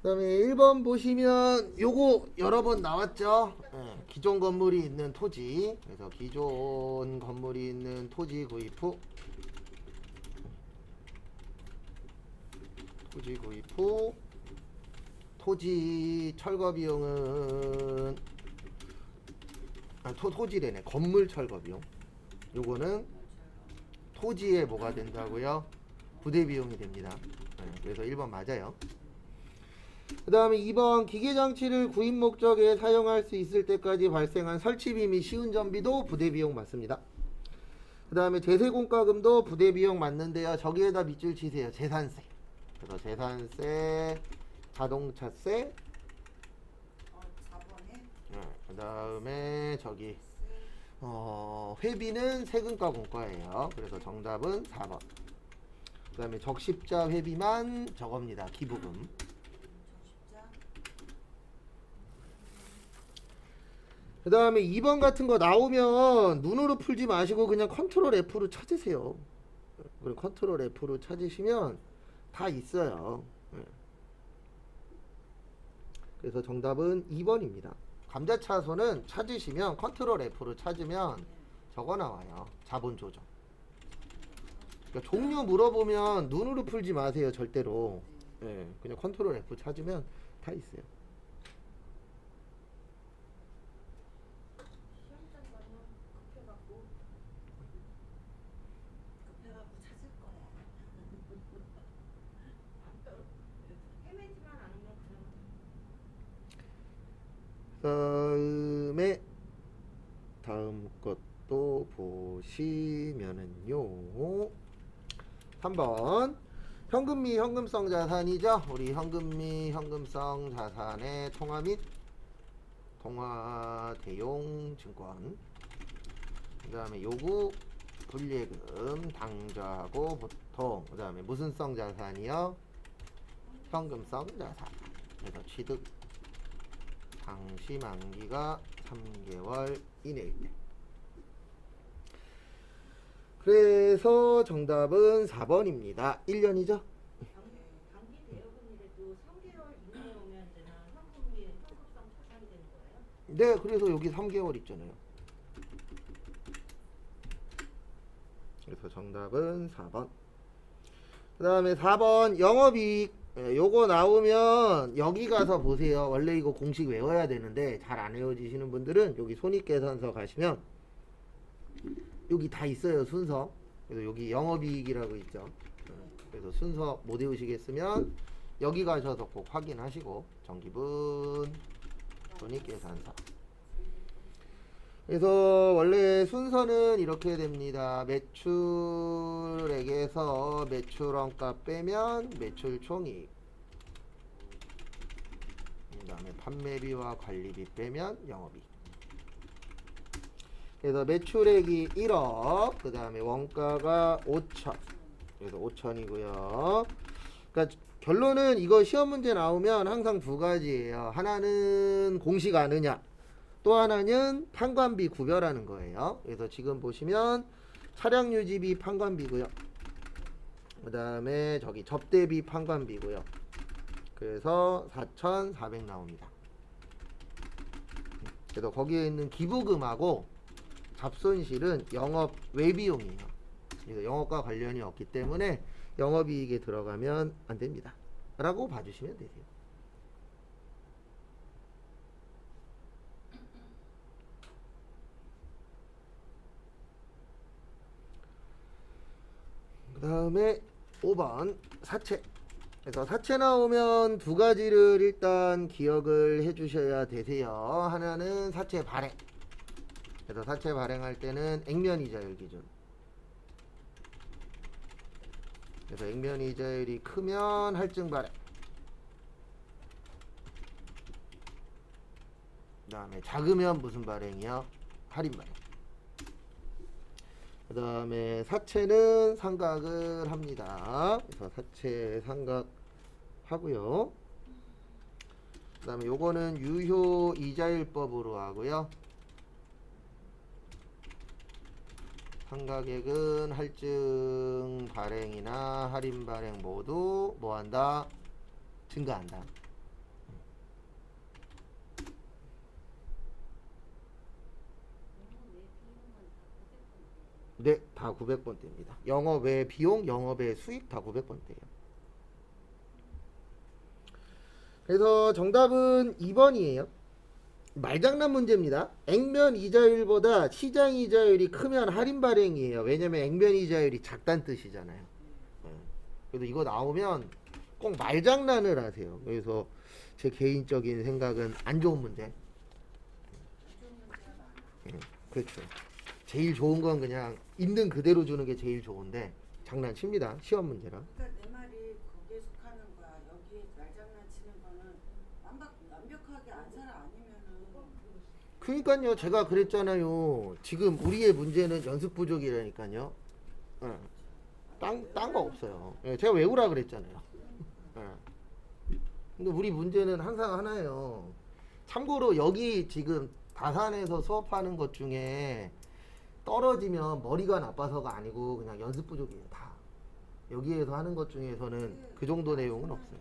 그다음에 1번 보시면 요거 여러 번 나왔죠. 예, 기존 건물이 있는 토지. 그래서 기존 건물이 있는 토지 구입 후 토지 철거 비용은 토지래네. 건물 철거 비용. 요거는 토지에 뭐가 된다고요? 부대 비용이 됩니다. 네, 그래서 1번 맞아요. 그 다음에 2번 기계장치를 구입 목적에 사용할 수 있을 때까지 발생한 설치비 및 시운 전비도 부대 비용 맞습니다. 그 다음에 제세공과금도 부대 비용 맞는데요. 저기에다 밑줄 치세요. 재산세. 그래서 재산세, 자동차세, 4번에 그 다음에 저기 회비는 세금과 공과예요. 그래서 정답은 4번. 그 다음에 적십자 회비만 저겁니다. 기부금. 적십자 그 다음에 2번 같은 거 나오면 눈으로 풀지 마시고 그냥 컨트롤 F로 찾으세요. 그리고 컨트롤 F로 찾으시면 다 있어요. 그래서 정답은 2번입니다. 감자차손은 찾으시면 컨트롤 F로 찾으면 저거 나와요. 자본 조정. 그러니까 종류 물어보면 눈으로 풀지 마세요. 절대로. 예, 그냥 컨트롤 F 찾으면 다 있어요. 시험장 가면 급해갖고 찾을 거야. 헤매지만 않으면 그냥 다음 것도 보시면은요. 3번 현금미 현금성 자산이죠. 우리 현금미 현금성 자산의 통화 및 통화 대용 증권. 그 다음에 요구 불예금 당좌하고 보통. 그 다음에 무슨 성 자산이요? 현금성 자산. 그래서 취득 당시 만기가 3개월 이내일 때. 그래서 정답은 4번입니다. 1년이죠? 단기 대여금이라도 3개월 이내에 오면 되나 현금이 현금성 자산이 되는 거예요? 네, 그래서 여기 3개월 있잖아요. 그래서 정답은 4번. 그 다음에 4번 영업이익. 요거 나오면 여기 가서 보세요. 원래 이거 공식 외워야 되는데 잘 안 외워지시는 분들은 여기 손익계산서 가시면 여기 다 있어요. 순서. 그래서 여기 영업이익이라고 있죠. 그래서 순서 못 외우시겠으면 여기 가셔서 꼭 확인하시고 정기분 손익계산서. 그래서 원래 순서는 이렇게 됩니다. 매출액에서 매출원가 빼면 매출 총이익. 그 다음에 판매비와 관리비 빼면 영업이익. 그래서 매출액이 1억, 그 다음에 원가가 5천. 그래서 5천이고요. 그러니까 결론은 이거 시험 문제 나오면 항상 두 가지예요. 하나는 공식 아느냐, 또 하나는 판관비 구별하는 거예요. 그래서 지금 보시면 차량 유지비 판관비고요. 그 다음에 저기 접대비 판관비고요. 그래서 4,400 나옵니다. 그래서 거기에 있는 기부금하고 잡손실은 영업 외비용이에요. 그래서 영업과 관련이 없기 때문에 영업이익에 들어가면 안 됩니다. 라고 봐주시면 되세요. 그 다음에 5번 사채. 그래서 사채 나오면 두 가지를 일단 기억을 해 주셔야 되세요. 하나는 사채 발행. 그래서 사채 발행할 때는 액면이자율 기준. 그래서 액면이자율이 크면 할증 발행. 그 다음에 작으면 무슨 발행이요? 할인 발행. 그 다음에 사채는 상각을 합니다. 그래서 사채 상각 하고요. 그 다음에 요거는 유효 이자율법으로 하고요. 상각액은 할증 발행이나 할인 발행 모두 뭐한다? 증가한다. 네, 다 900번대입니다. 영업의 비용, 영업의 수익 다 900번대예요. 그래서 정답은 2번이에요. 말장난 문제입니다. 액면 이자율보다 시장 이자율이 크면 할인 발행이에요. 왜냐면 액면 이자율이 작다는 뜻이잖아요. 그래서 이거 나오면 꼭 말장난을 하세요. 그래서 제 개인적인 생각은 안 좋은 문제. 그렇죠. 제일 좋은 건 그냥 있는 그대로 주는 게 제일 좋은데 장난칩니다. 시험 문제라. 그러니까 내 말이 거기에 속하는 거야. 여기에 말장난치는 거는 완벽하게 안사를 아니면은 그러니까요. 제가 그랬잖아요. 지금 우리의 문제는 연습 부족이라니까요. 딴 거 없어요. 예, 제가 외우라 그랬잖아요. 근데 우리 문제는 항상 하나예요. 참고로 여기 지금 다산에서 수업하는 것 중에 떨어지면 머리가 나빠서가 아니고 그냥 연습 부족이에요. 다. 여기에서 하는 것 중에서는 그 정도 내용은 없어요.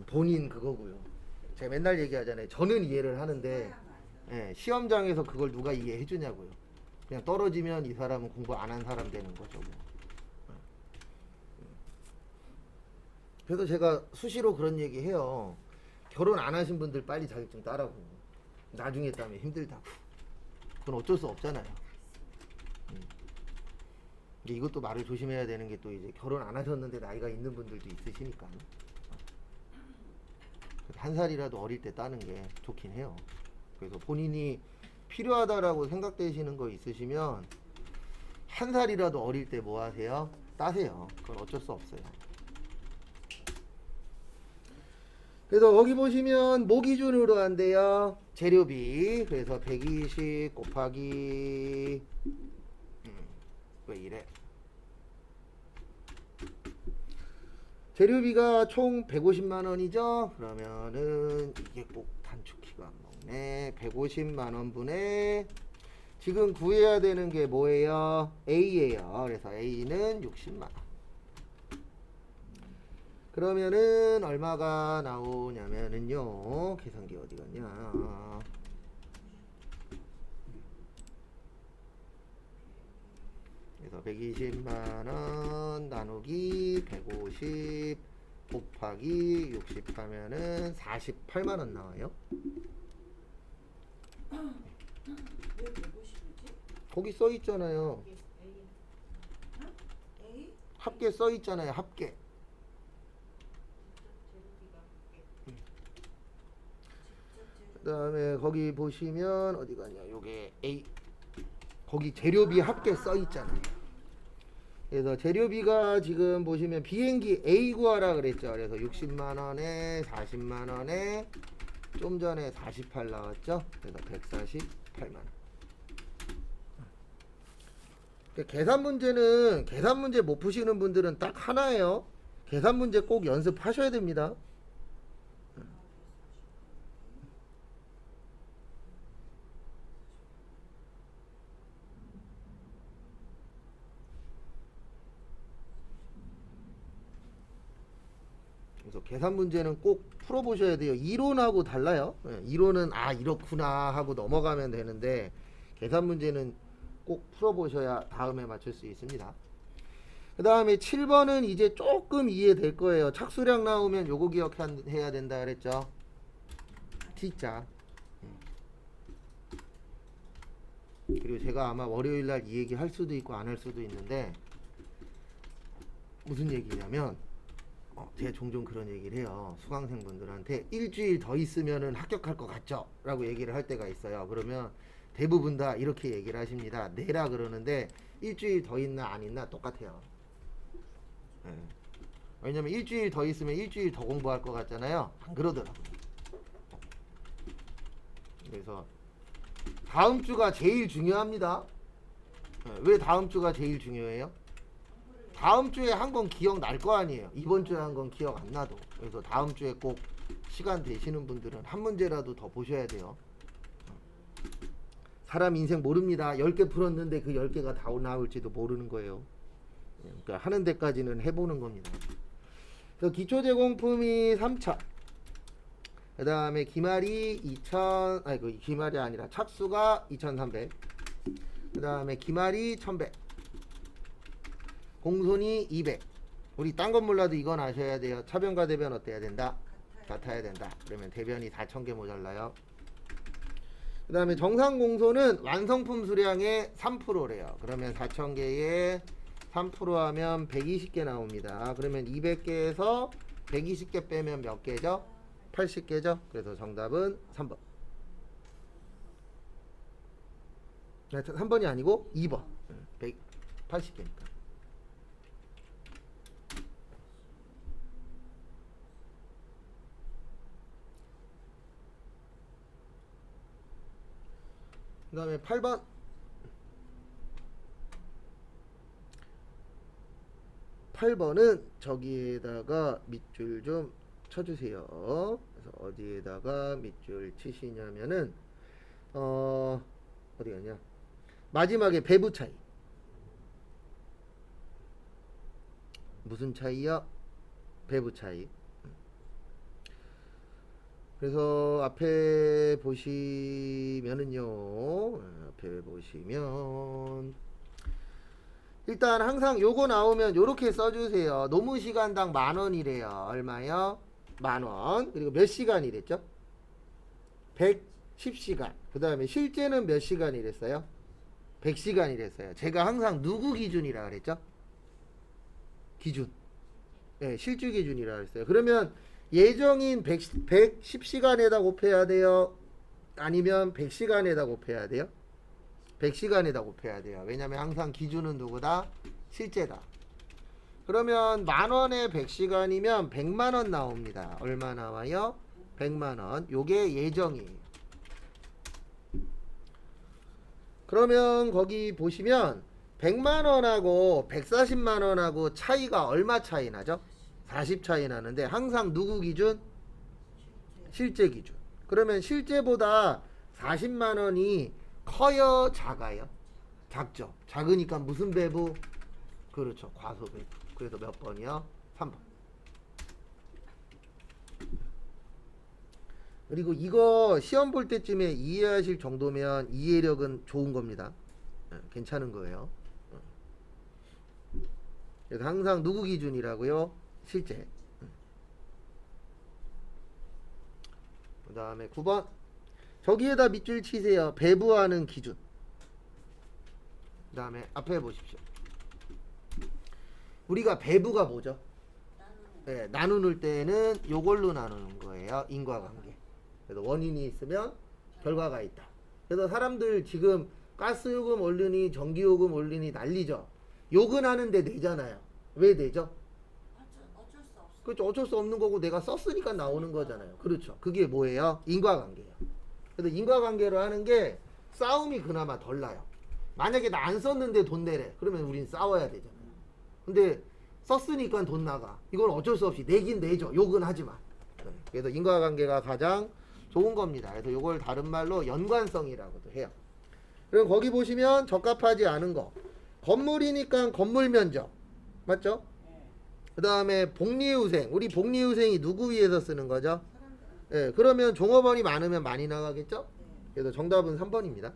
본인 그거고요. 제가 맨날 얘기하잖아요. 저는 이해를 하는데 시험장에서 그걸 누가 이해해 주냐고요. 그냥 떨어지면 이 사람은 공부 안 한 사람 되는 거죠. 뭐. 그래서 제가 수시로 그런 얘기 해요. 결혼 안 하신 분들 빨리 자격증 따라고. 나중에 따면 힘들다고. 그건 어쩔 수 없잖아요. 근데 이것도 말을 조심해야 되는 게 또 이제 결혼 안 하셨는데 나이가 있는 분들도 있으시니까. 한 살이라도 어릴 때 따는 게 좋긴 해요. 그래서 본인이 필요하다라고 생각되시는 거 있으시면 한 살이라도 어릴 때 뭐 하세요? 따세요. 그건 어쩔 수 없어요. 그래서 여기 보시면 뭐 기준으로 한대요? 재료비. 그래서 120 곱하기 왜 이래? 재료비가 총 150만 원이죠? 그러면은 이게 꼭 단축키가 안 먹네. 150만 원 분의 지금 구해야 되는 게 뭐예요? A예요. 그래서 A는 60만 원. 그러면은 얼마가 나오냐면은요. 계산기 어디 갔냐? 그래서 120만 원 나누기 150 곱하기 60 하면은 48만 원 나와요. 왜 150이지? 거기 써 있잖아요. A? 합계 써 있잖아요. 합계. 그다음에 거기 보시면 어디 갔냐? 요게 A. 거기 재료비 합계 써 있잖아요. 그래서 재료비가 지금 보시면 비행기 A 구하라 그랬죠. 그래서 60만 원에 40만 원에 좀 전에 48 나왔죠. 그래서 148만 원. 계산 문제 못 푸시는 분들은 딱 하나예요. 계산 문제 꼭 연습하셔야 됩니다. 그래서 계산 문제는 꼭 풀어보셔야 돼요. 이론하고 달라요. 이론은 이렇구나 하고 넘어가면 되는데 계산 문제는 꼭 풀어보셔야 다음에 맞출 수 있습니다. 그 다음에 7번은 이제 조금 이해될 거예요. 착수량 나오면 요거 기억해야 된다 그랬죠. T자. 그리고 제가 아마 월요일날 이 얘기 할 수도 있고 안 할 수도 있는데 무슨 얘기냐면 제가 종종 그런 얘기를 해요. 수강생분들한테 일주일 더 있으면은 합격할 것 같죠? 라고 얘기를 할 때가 있어요. 그러면 대부분 다 이렇게 얘기를 하십니다. 내라 그러는데 일주일 더 있나 안 있나 똑같아요. 왜냐면 일주일 더 있으면 일주일 더 공부할 것 같잖아요. 안 그러더라고요. 그래서 다음 주가 제일 중요합니다. 왜 다음 주가 제일 중요해요? 다음 주에 한 건 기억날 거 아니에요. 이번 주에 한 건 기억 안 나도. 그래서 다음 주에 꼭 시간 되시는 분들은 한 문제라도 더 보셔야 돼요. 사람 인생 모릅니다. 10개 풀었는데 그 10개가 다 나올지도 모르는 거예요. 그러니까 하는 데까지는 해보는 겁니다. 그래서 기초제공품이 3차. 그 다음에 기말이 2000, 아니 그 기말이 아니라 착수가 2300. 그 다음에 기말이 1100. 공손이 200. 우리 딴 건 몰라도 이건 아셔야 돼요. 차변과 대변 어때야 된다? 같아야 된다. 그러면 대변이 4000개 모자라요. 그 다음에 정상 공소는 완성품 수량의 3%래요. 그러면 4000개에 3% 하면 120개 나옵니다. 그러면 200개에서 120개 빼면 몇 개죠? 80개죠? 그래서 정답은 3번. 3번이 아니고 2번. 180개니까. 그 다음에 8번. 8번은 저기에다가 밑줄 좀 쳐주세요. 그래서 어디에다가 밑줄 치시냐면은 어디 갔냐? 마지막에 배부 차이. 무슨 차이요? 배부 차이. 그래서 앞에 보시면은요. 앞에 보시면 일단 항상 요거 나오면 요렇게 써주세요. 노무 시간당 10,000원이래요. 얼마요? 10,000원. 그리고 몇 시간이랬죠? 110시간. 그 다음에 실제는 몇 시간이랬어요? 100시간이랬어요. 제가 항상 누구 기준이라 그랬죠? 기준. 네, 실주 기준이라 그랬어요. 그러면 예정인 110시간에다 곱해야 돼요? 아니면 100시간에다 곱해야 돼요? 100시간에다 곱해야 돼요. 왜냐면 항상 기준은 누구다? 실제다. 그러면 10,000원에 100시간이면 100만원 나옵니다. 얼마 나와요? 100만원. 요게 예정이에요. 그러면 거기 보시면 100만원하고 140만원하고 차이가 얼마 차이 나죠? 40 차이 나는데 항상 누구 기준? 실제 기준. 그러면 실제보다 40만원이 커요? 작아요? 작죠. 작으니까 무슨 배부? 그렇죠. 과소 배부. 그래서 몇 번이요? 3번. 그리고 이거 시험 볼 때쯤에 이해하실 정도면 이해력은 좋은 겁니다. 괜찮은 거예요. 그래서 항상 누구 기준이라고요? 실제. 그 다음에 9번. 저기에다 밑줄 치세요. 배부하는 기준. 그 다음에 앞에 보십시오. 우리가 배부가 뭐죠? 네, 나누는 때는 요걸로 나누는 거예요. 인과관계. 그래서 원인이 있으면 결과가 있다. 그래서 사람들 지금 가스요금 올리니 전기요금 올리니 난리죠. 욕은 하는데 내잖아요. 왜 내죠? 어쩔 수 없어. 그렇죠. 어쩔 수 없는 거고 내가 썼으니까 나오는 거잖아요. 그렇죠. 그게 뭐예요? 인과관계예요. 그래서 인과관계로 하는 게 싸움이 그나마 덜 나요. 만약에 나 안 썼는데 돈 내래. 그러면 우린 싸워야 되잖아요. 근데 썼으니까 돈 나가. 이건 어쩔 수 없이 내긴 내죠. 욕은 하지만. 그래서 인과관계가 가장 좋은 겁니다. 그래서 이걸 다른 말로 연관성이라고도 해요. 그럼 거기 보시면 적합하지 않은 거. 건물이니까 건물 면적. 맞죠? 그 다음에 복리후생. 우리 복리후생이 누구 위해서 쓰는 거죠? 예, 그러면 종업원이 많으면 많이 나가겠죠? 그래서 정답은 3번입니다.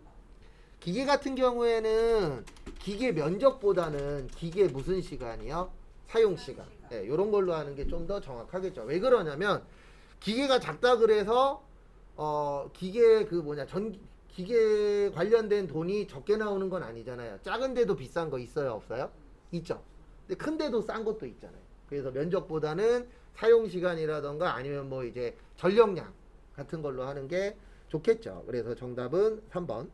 기계 같은 경우에는 기계 면적보다는 기계 무슨 시간이요? 사용 시간. 예, 요런 걸로 하는 게 좀 더 정확하겠죠. 왜 그러냐면 기계가 작다 그래서 기계 기계 관련된 돈이 적게 나오는 건 아니잖아요. 작은데도 비싼 거 있어요, 없어요? 있죠. 근데 큰데도 싼 것도 있잖아요. 그래서 면적보다는 사용 시간이라던가 아니면 뭐 이제 전력량 같은 걸로 하는 게 좋겠죠. 그래서 정답은 3번.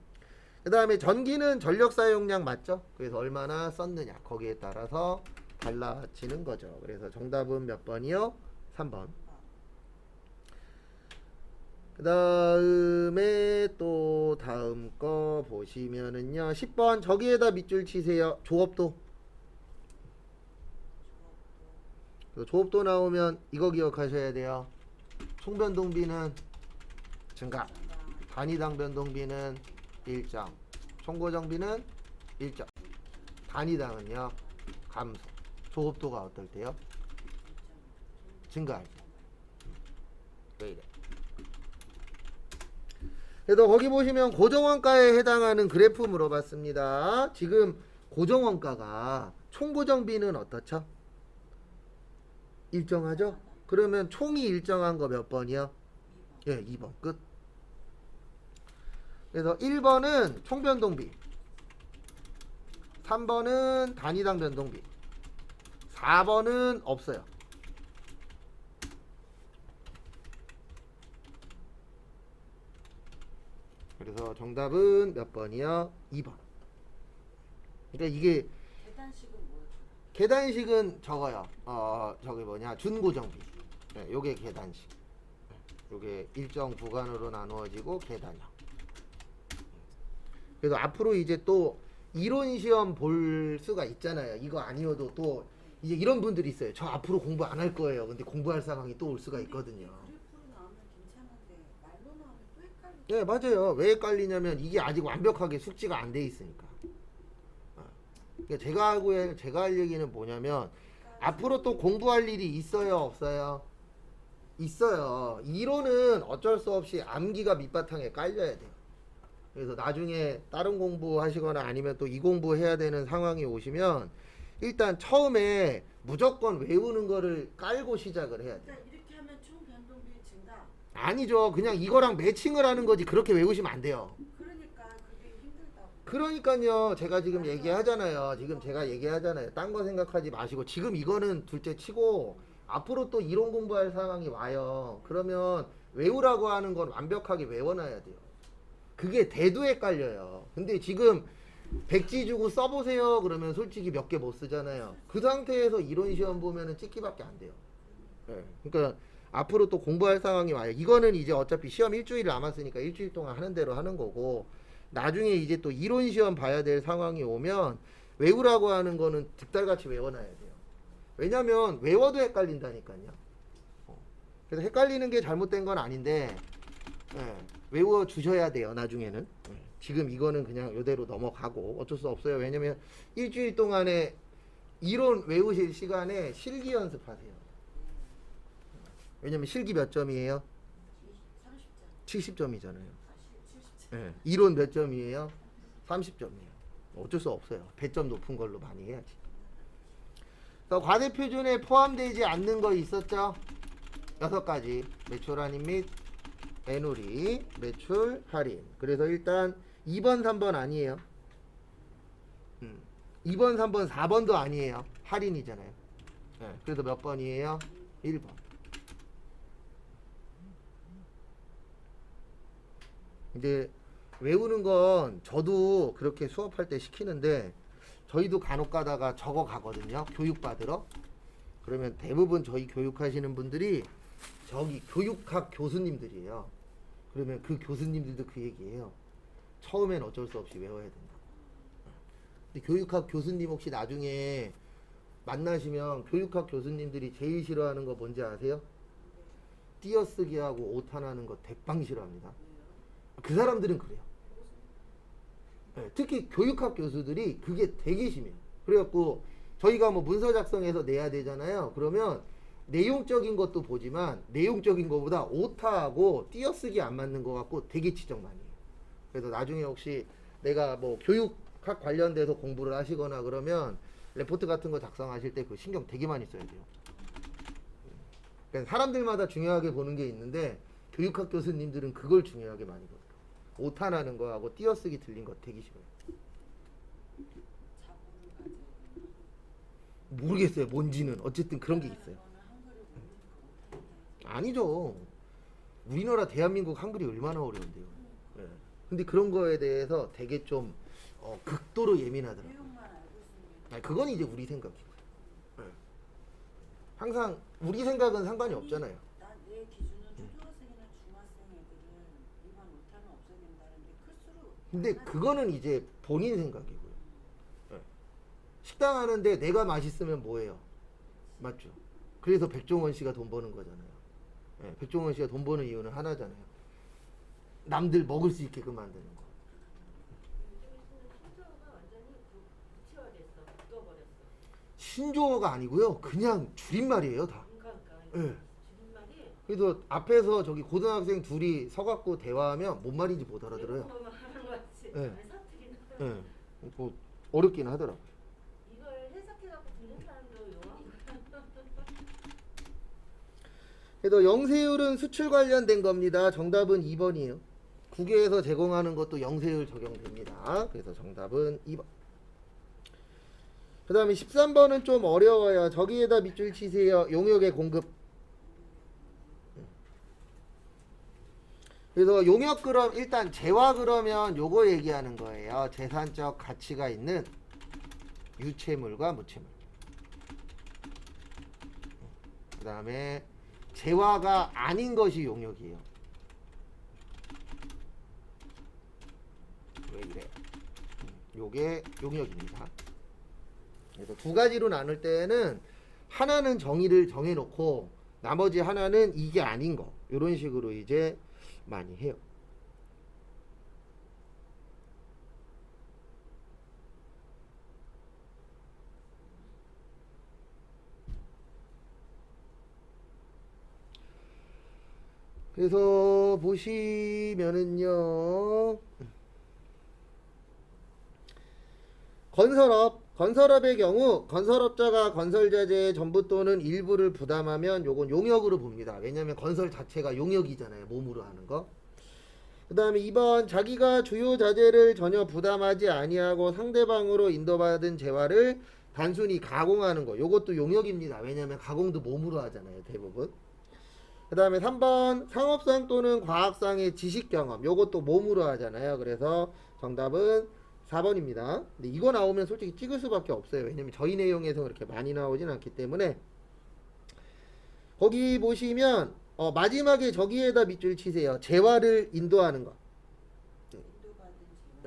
그 다음에 전기는 전력 사용량 맞죠? 그래서 얼마나 썼느냐 거기에 따라서 달라지는 거죠. 그래서 정답은 몇 번이요? 3번. 그 다음에 또 다음 거 보시면은요 10번 저기에다 밑줄 치세요. 조업도. 조업도 나오면 이거 기억하셔야 돼요. 총변동비는 증가, 단위당 변동비는 일정, 총고정비는 일정, 단위당은요 감소. 조업도가 어떨 때요? 증가할 때. 왜 이래? 그래서 거기 보시면 고정원가에 해당하는 그래프 물어봤습니다. 지금 고정원가가 총고정비는 어떻죠? 일정하죠? 그러면 총이 일정한 거 몇 번이요? 2번. 예, 2번 끝. 그래서 1번은 총변동비, 3번은 단위당 변동비, 4번은 없어요. 그래서 정답은 몇 번이요? 2번. 그러니까 이게 계단식은 뭐였더라? 계단식은 저거요. 저기 뭐냐? 준고정비. 네, 요게 계단식. 요게 일정 구간으로 나누어지고 계단형. 그래서 앞으로 이제 또 이론 시험 볼 수가 있잖아요. 이거 아니어도 또 이제 이런 분들이 있어요. 저 앞으로 공부 안 할 거예요. 근데 공부할 상황이 또 올 수가 있거든요. 그래프로 나오면 괜찮은데 말로 나오면 또 헷갈리죠. 네, 맞아요. 왜 헷갈리냐면 이게 아직 완벽하게 숙지가 안 돼 있으니까. 그러니까 제가 할 얘기는 뭐냐면 앞으로 또 공부할 일이 있어요, 없어요? 있어요. 이론은 어쩔 수 없이 암기가 밑바탕에 깔려야 돼요. 그래서 나중에 다른 공부하시거나 아니면 또 이 공부해야 되는 상황이 오시면 일단 처음에 무조건 외우는 거를 깔고 시작을 해야 돼요. 그러니까 이렇게 하면 총 변동비 증가. 아니죠. 그냥 이거랑 매칭을 하는 거지 그렇게 외우시면 안 돼요. 그러니까 그게 힘들다고. 그러니까요. 제가 지금 얘기하잖아요. 딴 거 생각하지 마시고 지금 이거는 둘째 치고 앞으로 또 이론 공부할 상황이 와요. 그러면 외우라고 하는 건 완벽하게 외워놔야 돼요. 그게 대두에 깔려요. 근데 지금 백지 주고 써보세요. 그러면 솔직히 몇 개 못 쓰잖아요. 그 상태에서 이론 시험 보면은 찍기밖에 안 돼요. 네. 그러니까 앞으로 또 공부할 상황이 와요. 이거는 이제 어차피 시험 일주일 남았으니까 일주일 동안 하는 대로 하는 거고 나중에 이제 또 이론 시험 봐야 될 상황이 오면 외우라고 하는 거는 득달같이 외워놔야 돼요. 왜냐면 외워도 헷갈린다니까요. 그래서 헷갈리는 게 잘못된 건 아닌데 예, 외워 주셔야 돼요. 나중에는. 지금 이거는 그냥 이대로 넘어가고 어쩔 수 없어요. 왜냐면 일주일 동안에 이론 외우실 시간에 실기 연습하세요. 왜냐면 실기 몇 점이에요? 30점. 70점이잖아요. 70점. 예, 이론 몇 점이에요? 30점이에요. 어쩔 수 없어요. 배점 높은 걸로 많이 해야지. 그래서 과대표준에 포함되지 않는 거 있었죠? 6가지. 매출 할인 및 애누리, 매출 할인. 그래서 일단 2번, 3번 아니에요. 2번, 3번, 4번도 아니에요. 할인이잖아요. 네, 그래서 몇 번이에요? 1번. 근데 외우는 건 저도 그렇게 수업할 때 시키는데 저희도 간혹 가다가 적어 가거든요. 교육받으러. 그러면 대부분 저희 교육하시는 분들이 저기 교육학 교수님들이에요. 그러면 그 교수님들도 그 얘기예요. 처음엔 어쩔 수 없이 외워야 된다. 근데 교육학 교수님 혹시 나중에 만나시면 교육학 교수님들이 제일 싫어하는 거 뭔지 아세요? 띄어쓰기하고 오탄하는 거 대빵 싫어합니다. 그 사람들은 그래요. 네, 특히 교육학 교수들이 그게 되게 심해요. 그래갖고 저희가 뭐 문서 작성해서 내야 되잖아요. 그러면 내용적인 것도 보지만 내용적인 것보다 오타하고 띄어쓰기 안 맞는 것 같고 되게 지적 많이 해요. 그래서 나중에 혹시 내가 뭐 교육학 관련돼서 공부를 하시거나 그러면 레포트 같은 거 작성하실 때 그 신경 되게 많이 써야 돼요. 그러니까 사람들마다 중요하게 보는 게 있는데 교육학 교수님들은 그걸 중요하게 많이 보더라고요. 오타 나는 거하고 띄어쓰기 틀린 거 되게 싫어요. 자본을 가져야 되나? 모르겠어요. 뭔지는. 어쨌든 그런 게 있어요. 거는 한글을 모르니까 못하니까. 아니죠. 우리나라 대한민국 한글이 얼마나 어려운데요. 예. 근데 그런 거에 대해서 되게 좀 극도로 예민하더라고요. 내용만 알고 있으면 아니, 그건 이제 우리 생각이고. 예. 항상 우리 생각은 상관이 없잖아요. 내 기준은 초등학생이나 중학생 애들은 일반 오타는 없어야 된다는데 클수록 근데 그거는 이제 본인 생각이고요. 예. 식당 하는데 내가 맛있으면 뭐예요? 맞죠? 그래서 백종원 씨가 돈 버는 거잖아요. 예. 백종원 씨가 돈 버는 이유는 하나잖아요. 남들 먹을 수 있게끔 만드는 거. 요즘 있으면 신조어가 완전히 구체화됐어. 굳어버렸어. 신조어가 아니고요. 그냥 줄임말이에요, 다. 그러니까 예. 줄임말이 그래서 앞에서 저기 고등학생 둘이 서갖고 대화하면 뭔 말인지 못 알아들어요. 이거 하는 거 같지. 네. 아니, 사투리나. 예. 뭐 어렵긴 하더라고. 이걸 해석해갖고 듣는 사람도 용한 거야. 그래서 영세율은 수출 관련된 겁니다. 정답은 2번이에요. 국외에서 제공하는 것도 영세율 적용됩니다. 그래서 정답은 2번. 그 다음에 13번은 좀 어려워요. 저기에다 밑줄 치세요. 용역의 공급. 그래서 용역 그럼 일단 재화 그러면 요거 얘기하는 거예요. 재산적 가치가 있는 유체물과 무체물. 그 다음에 재화가 아닌 것이 용역이에요. 왜 이래? 요게 용역입니다. 그래서 두 가지로 나눌 때는 하나는 정의를 정해놓고 나머지 하나는 이게 아닌 거 이런 식으로 이제 많이 해요. 그래서 보시면은요, 건설업의 경우 건설업자가 건설자재의 전부 또는 일부를 부담하면 요건 용역으로 봅니다. 왜냐하면 건설 자체가 용역이잖아요. 몸으로 하는 거. 그 다음에 2번 자기가 주요 자재를 전혀 부담하지 아니하고 상대방으로 인도받은 재화를 단순히 가공하는 거. 요것도 용역입니다. 왜냐하면 가공도 몸으로 하잖아요. 대부분. 그 다음에 3번 상업상 또는 과학상의 지식 경험. 요것도 몸으로 하잖아요. 그래서 정답은 4번입니다. 근데 이거 나오면 솔직히 찍을 수밖에 없어요. 왜냐면 저희 내용에서 그렇게 많이 나오진 않기 때문에. 거기 보시면 마지막에 저기에다 밑줄 치세요. 재화를 인도하는 거. 인도받은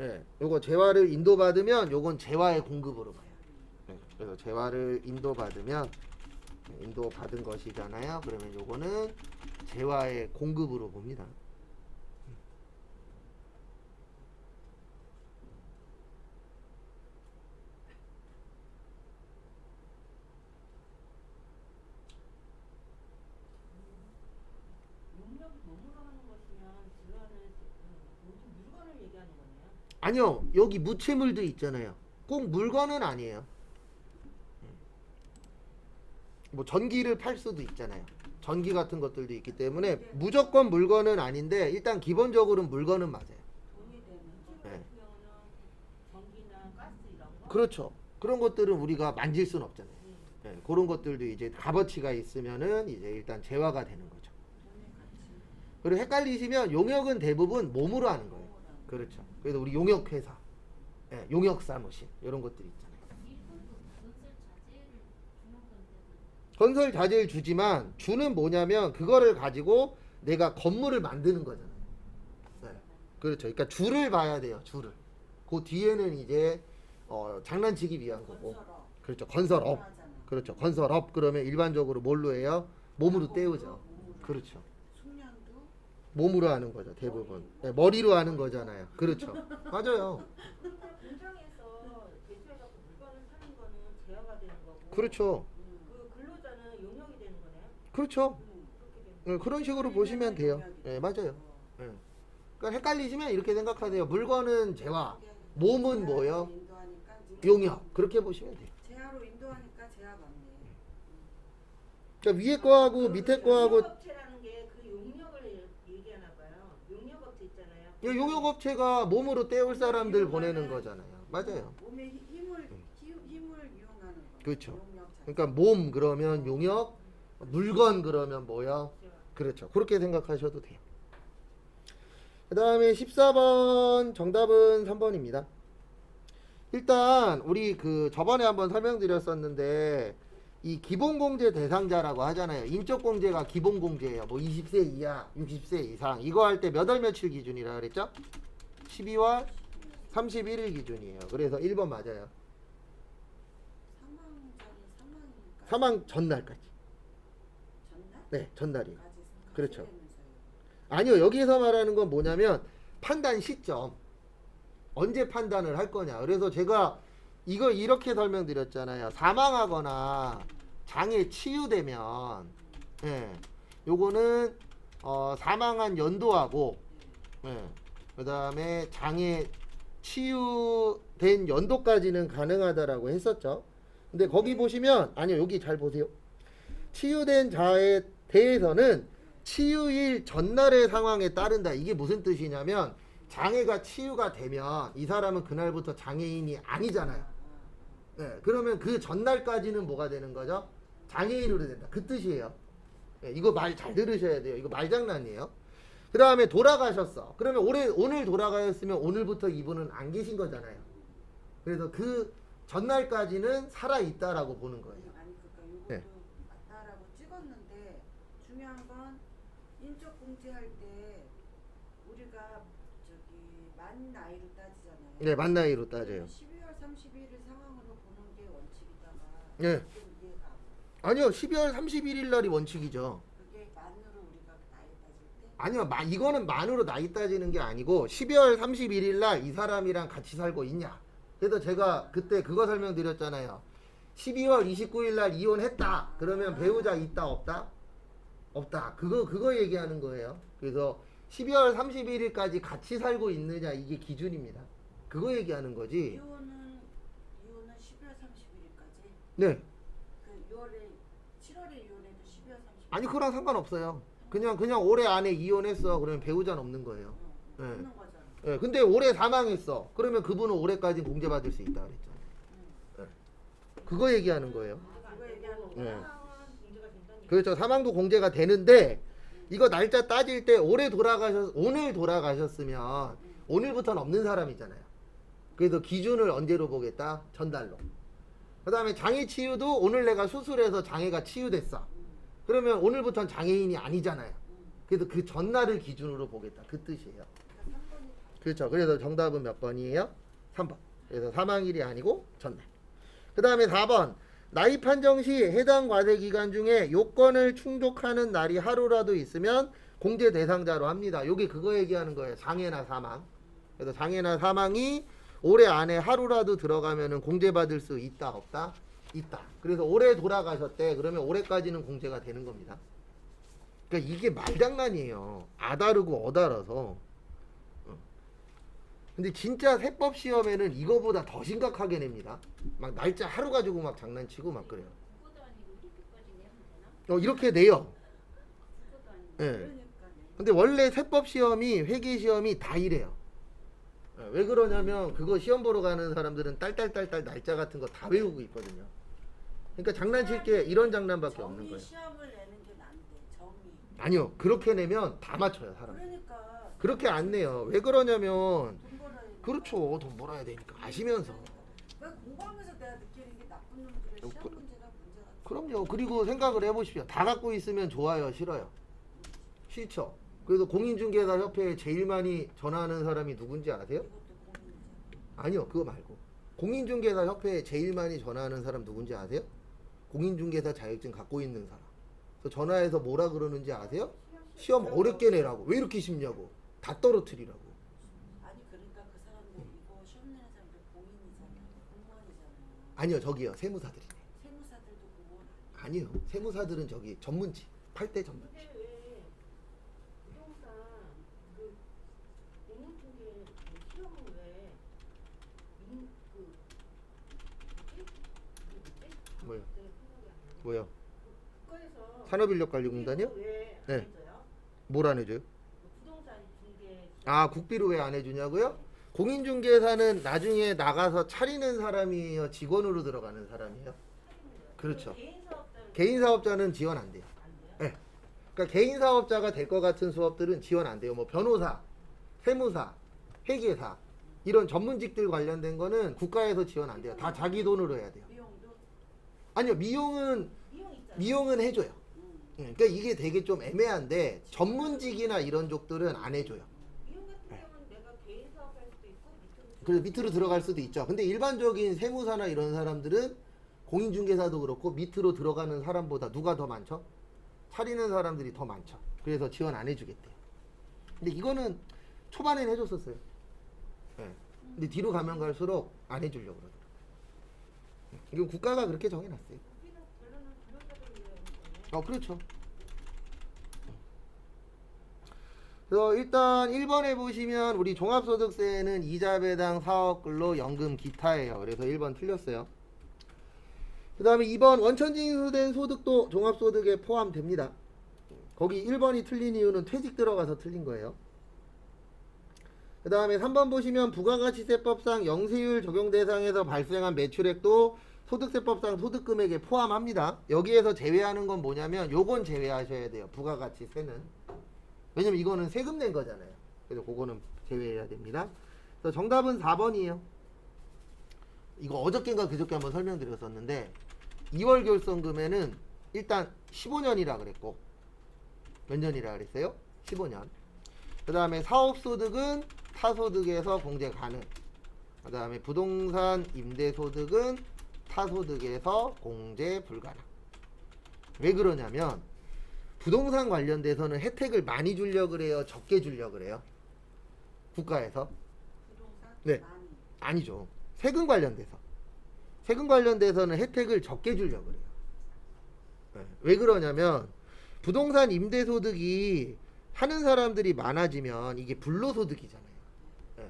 예, 요거 재화를 인도받으면 요건 재화의 공급으로 봐요. 예, 그래서 재화를 인도받으면 인도받은 것이잖아요. 그러면 요거는 재화의 공급으로 봅니다. 용역이 몸으로 하는 것이면 진로하는 모든 물건을 얘기하는 거네요. 아니요, 여기 무체물도 있잖아요. 꼭 물건은 아니에요. 뭐 전기를 팔 수도 있잖아요. 전기 같은 것들도 있기 때문에 무조건 물건은 아닌데 일단 기본적으로는 물건은 맞아요. 돈이 되는 거. 수출 같은 경우는 전기나 가스 이런 거. 그렇죠. 그런 것들은 우리가 만질 수는 없잖아요. 예, 그런 것들도 이제 값어치가 있으면은 이제 일단 재화가 되는 거죠. 돈의 가치. 그리고 헷갈리시면 용역은 대부분 몸으로 하는 거예요. 그렇죠. 그래서 우리 용역 회사, 예, 용역 사무실 이런 것들이 있잖아요. 건설 자재를 주지만 주는 뭐냐면 그거를 가지고 내가 건물을 만드는 거잖아요. 네. 그렇죠. 그러니까 줄을 봐야 돼요. 줄을. 그 뒤에는 이제 장난치기 위한 거고. 건설업. 그렇죠. 건설업. 하잖아. 그렇죠. 건설업 그러면 일반적으로 뭘로 해요? 몸으로 가공도 때우죠. 몸으로. 그렇죠. 숙련도 몸으로 하는 거죠. 대부분. 네, 머리로 하는 거잖아요. 그렇죠. 맞아요. 근데 공장에서 제조해갖고 물건을 사는 거는 제어가 되는 거고. 그렇죠. 그 근로자는 용역이 되는 거네요. 그렇죠. 그렇게 되는 그런 식으로 보시면 돼요. 예, 맞아요. 예. 그러니까 헷갈리시면 이렇게 생각하세요. 물건은 재화, 몸은 뭐요? 인도하니까 용역. 그렇게 보시면 돼요. 재화로 인도하니까 재화 맞네. 그러니까 위에 거하고 밑에 거하고 용역업체라는 게 그 용역을 얘기하나 봐요. 용역업체 있잖아요. 이 용역업체가 몸으로 때울 사람들 보내는 거잖아요. 맞아요. 몸의 힘을 이용하는 거. 그렇죠. 용역 자체. 그러니까 몸 그러면 용역, 물건 그러면 뭐요? 그렇죠. 그렇게 생각하셔도 돼요. 그 다음에 14번 정답은 3번입니다. 일단 우리 그 저번에 한번 설명드렸었는데 이 기본공제 대상자라고 하잖아요. 인적공제가 기본공제예요. 뭐 20세 이하, 60세 이상 이거 할 때 몇 월 며칠 기준이라 그랬죠? 12월 31일 기준이에요. 그래서 1번 맞아요. 사망 전이 사망이니까. 사망 전날까지. 전날? 네, 전날이에요. 까지 그렇죠. 가셔야면서요. 아니요, 여기서 말하는 건 뭐냐면 판단 시점. 언제 판단을 할 거냐. 그래서 제가 이거 이렇게 설명드렸잖아요. 사망하거나 장애 치유되면 예, 요거는 사망한 연도하고 그 다음에 장애 치유된 연도까지는 가능하다라고 했었죠. 근데 거기 보시면 아니요 여기 잘 보세요. 치유된 자에 대해서는 치유일 전날의 상황에 따른다. 이게 무슨 뜻이냐면 장애가 치유가 되면 이 사람은 그날부터 장애인이 아니잖아요. 그러면 그 전날까지는 뭐가 되는 거죠? 장애인으로 된다. 그 뜻이에요. 이거 말 잘 들으셔야 돼요. 이거 말장난이에요. 그 다음에 돌아가셨어. 그러면 오늘 돌아가셨으면 오늘부터 이분은 안 계신 거잖아요. 그래서 그 전날까지는 살아있다라고 보는 거예요. 아니 그러니까 요것도 네. 맞다라고 찍었는데 중요한 건 인적 공제할 때 우리가 저기 만 나이로 따지잖아요. 네, 만 나이로 따져요. 12월 31일 상황으로 보는 게 원칙이다가 네. 좀 이해가 안 돼. 아니요, 12월 31일 날이 원칙이죠. 그게 만으로 우리가 나이 따질 때 아니요, 이거는 만으로 나이 따지는 게 아니고 12월 31일 날 이 사람이랑 같이 살고 있냐. 그래서 제가 그때 그거 설명드렸잖아요. 12월 29일 날 이혼했다. 그러면 배우자 있다 없다? 없다. 그거 얘기하는 거예요. 그래서 12월 31일까지 같이 살고 있느냐 이게 기준입니다. 그거 얘기하는 거지. 이혼은 12월 31일까지. 네. 그 7월에 이혼해도 12월 30일. 아니 그거랑 상관없어요. 그냥 올해 안에 이혼했어. 그러면 배우자는 없는 거예요. 네. 없는 거잖아. 예, 근데 올해 사망했어. 그러면 그분은 올해까지 공제받을 수 있다 그랬잖아요. 그거 얘기하는 거예요. 그거 얘기하는 네. 거야. 상황은 문제가 된다니까. 그렇죠. 사망도 공제가 되는데 이거 날짜 따질 때 오늘 돌아가셨으면 오늘부터는 없는 사람이잖아요. 그래서 기준을 언제로 보겠다? 전달로. 그 다음에 장애 치유도 오늘 내가 수술해서 장애가 치유됐어. 그러면 오늘부터는 장애인이 아니잖아요. 그래서 그 전날을 기준으로 보겠다. 그 뜻이에요. 그렇죠. 그래서 정답은 몇 번이에요? 3번. 그래서 사망일이 아니고 전날. 그 다음에 4번. 나이 판정 시 해당 과세 기간 중에 요건을 충족하는 날이 하루라도 있으면 공제 대상자로 합니다. 여기 그거 얘기하는 거예요. 장애나 사망. 그래서 장애나 사망이 올해 안에 하루라도 들어가면은 공제받을 수 있다 없다? 있다. 그래서 올해 돌아가셨대. 그러면 올해까지는 공제가 되는 겁니다. 그러니까 이게 말장난이에요. 아다르고 어다라서. 근데 진짜 세법 시험에는 이거보다 더 심각하게 냅니다. 막 날짜 하루 가지고 막 장난치고 막 그래요. 그것도 아니고 이렇게까지 내면 되나? 이렇게 내요. 그것도 아니고. 예. 그러니까요. 근데 원래 세법 시험이 회계 시험이 다 이래요. 왜 그러냐면 그거 시험 보러 가는 사람들은 딸딸딸딸 날짜 같은 거 다 외우고 있거든요. 그러니까 장난칠 게 이런 장난밖에 없는 정의 거예요. 시험을 내는 게 난데 정의. 아니요. 그렇게 내면 다 맞춰요, 사람. 그러니까 그렇게 안 내요. 왜 그러냐면 돈 벌어야 돼. 그렇죠. 돈 벌어야 되니까 아시면서. 내가 공부하면서 내가 느끼는 게 나쁜 놈들의 시험 그- 문제가 문제가. 그럼요. 그리고 생각을 해보십시오. 다 갖고 있으면 좋아요, 싫어요? 싫죠. 그래서 공인중개사 협회에 제일 많이 전화하는 사람이 누군지 아세요? 이것도 고민이죠. 아니요, 그거 말고. 공인중개사 협회에 제일 많이 전화하는 사람 누군지 아세요? 공인중개사 자격증 갖고 있는 사람. 그래서 전화해서 뭐라 그러는지 아세요? 시험 어렵게 내라고. 왜 이렇게 쉽냐고. 다 떨어뜨리라고. 아니 그러니까 그 사람들 이거 시험 내는 사람들 공인이잖아요. 공무원이잖아요. 아니요, 저기요. 세무사들이네. 세무사들도 공무원 아니에요. 아니요. 세무사들은 저기 전문직. 8대 전문직. 근데 왜 부동산 그 공인중개 그 시험은 왜 뭐요? 갑자기 생각이 안 나네. 뭐요? 국가에서 산업인력관리공단이요? 왜안 네. 해줘요? 뭘 안 해줘요? 그 부동산 중개 아, 국비로 왜 안 해주냐고요? 공인중개사는 나중에 나가서 차리는 사람이에요? 직원으로 들어가는 사람이에요? 그렇죠. 개인 사업자는 개인 사업자는 지원 안 돼요. 안 돼요? 네. 그러니까 개인 사업자가 될 것 같은 수업들은 지원 안 돼요. 뭐 변호사, 세무사, 회계사 이런 전문직들 관련된 거는 국가에서 지원 안 돼요. 다 자기 돈으로 해야 돼요. 미용도. 아니요, 미용은 미용 있잖아요. 미용은 해줘요. 음. 그러니까 이게 되게 좀 애매한데 전문직이나 이런 쪽들은 안 해줘요. 미용 같은 경우는 내가 개인 사업할 수도 있고 그래서 밑으로 들어갈 수도 있죠. 근데 일반적인 세무사나 이런 사람들은 공인중개사도 그렇고 밑으로 들어가는 사람보다 누가 더 많죠? 차리는 사람들이 더 많죠. 그래서 지원 안 해주겠대요. 근데 이거는 초반에는 해줬었어요. 네. 근데 뒤로 가면 갈수록 안 해주려고 그러더라고요. 이건 국가가 그렇게 정해놨어요. 우리는 결론은 불효자들을 위해 하는 거네. 그렇죠. 그래서 일단 1번에 보시면 우리 종합소득세는 이자 배당 사업근로 연금 기타예요. 그래서 1번 틀렸어요. 그 다음에 2번 원천징수된 소득도 종합소득에 포함됩니다. 거기 1번이 틀린 이유는 퇴직 들어가서 틀린 거예요. 그 다음에 3번 보시면 부가가치세법상 영세율 적용 대상에서 발생한 매출액도 소득세법상 소득금액에 포함합니다. 여기에서 제외하는 건 뭐냐면 요건 제외하셔야 돼요. 부가가치세는. 왜냐면 이거는 세금 낸 거잖아요. 그래서 그거는 제외해야 됩니다. 그래서 정답은 4번이에요. 이거 어저께인가 그저께 한번 설명드렸었는데 2월 결손금에는 일단 15년이라 그랬고 몇 년이라 그랬어요? 15년. 그 다음에 사업소득은 타소득에서 공제 가능. 그 다음에 부동산 임대소득은 타소득에서 공제 불가능. 왜 그러냐면 부동산 관련돼서는 혜택을 많이 주려고 그래요? 적게 주려고 그래요? 국가에서? 부동산 네. 많이. 아니죠. 세금 관련돼서. 세금 관련돼서는 혜택을 적게 주려고 그래요. 네. 왜 그러냐면 부동산 임대소득이 하는 사람들이 많아지면 이게 불로소득이잖아요. 네.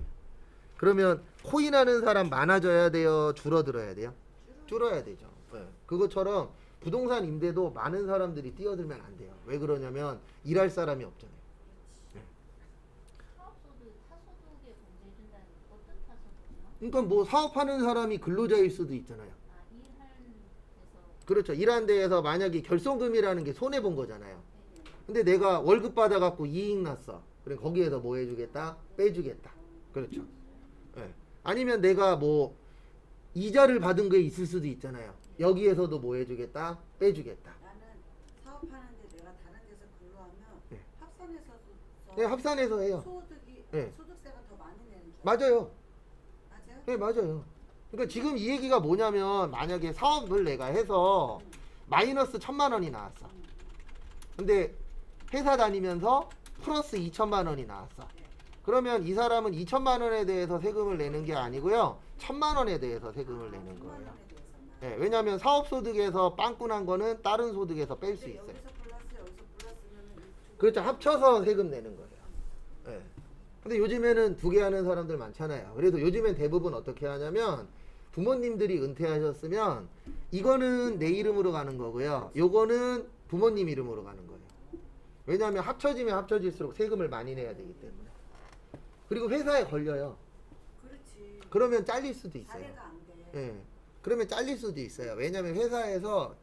그러면 코인하는 사람 많아져야 돼요? 줄어들어야 돼요? 줄어야 되죠. 네. 그것처럼 부동산 임대도 많은 사람들이 뛰어들면 안 돼요. 왜 그러냐면 일할 사람이 없잖아요. 사업소득, 타소득에 공제해준다는 어떤 타소득이요? 그러니까 뭐 사업하는 사람이 근로자일 수도 있잖아요. 아, 일하는 데서. 그렇죠. 일한 데에서 만약에 결손금이라는 게 손해 본 거잖아요. 네네. 근데 내가 월급 받아갖고 이익 났어. 그럼 거기에서 뭐 해주겠다? 빼주겠다. 그렇죠. 예. 아니면 내가 뭐 이자를 받은 게 있을 수도 있잖아요. 여기에서도 뭐 해주겠다? 빼주겠다. 나는 사업하는데 내가 다른 데서 근로하면 네. 합산해서 네, 합산해서 해요. 소득이 네. 소득세가 더 많이 내는 줄 맞아요. 맞아요? 네, 맞아요. 그러니까 지금 이 얘기가 뭐냐면 만약에 사업을 내가 해서 마이너스 1,000만 원이 나왔어. 근데 회사 다니면서 플러스 2천만 원이 나왔어. 그러면 이 사람은 2천만 원에 대해서 세금을 내는 게 아니고요. 1,000만 원에 대해서 세금을 내는 1,000만 거예요. 원에 대해서만. 네, 왜냐하면 사업소득에서 빵꾸난 거는 다른 소득에서 뺄 수 근데 있어요. 여기서 플러스 여기서 플러스면은 그렇죠. 합쳐서 세금 내는 거예요. 네. 근데 요즘에는 두 개 하는 사람들 많잖아요. 그래서 요즘엔 대부분 어떻게 하냐면 부모님들이 은퇴하셨으면 이거는 내 이름으로 가는 거고요. 요거는 부모님 이름으로 가는 거예요. 왜냐하면 합쳐지면 합쳐질수록 세금을 많이 내야 되기 때문에. 그리고 회사에 걸려요. 그렇지. 그러면 잘릴 수도 있어요. 자례가 안 돼. 예. 그러면 잘릴 수도 있어요. 왜냐하면 회사에서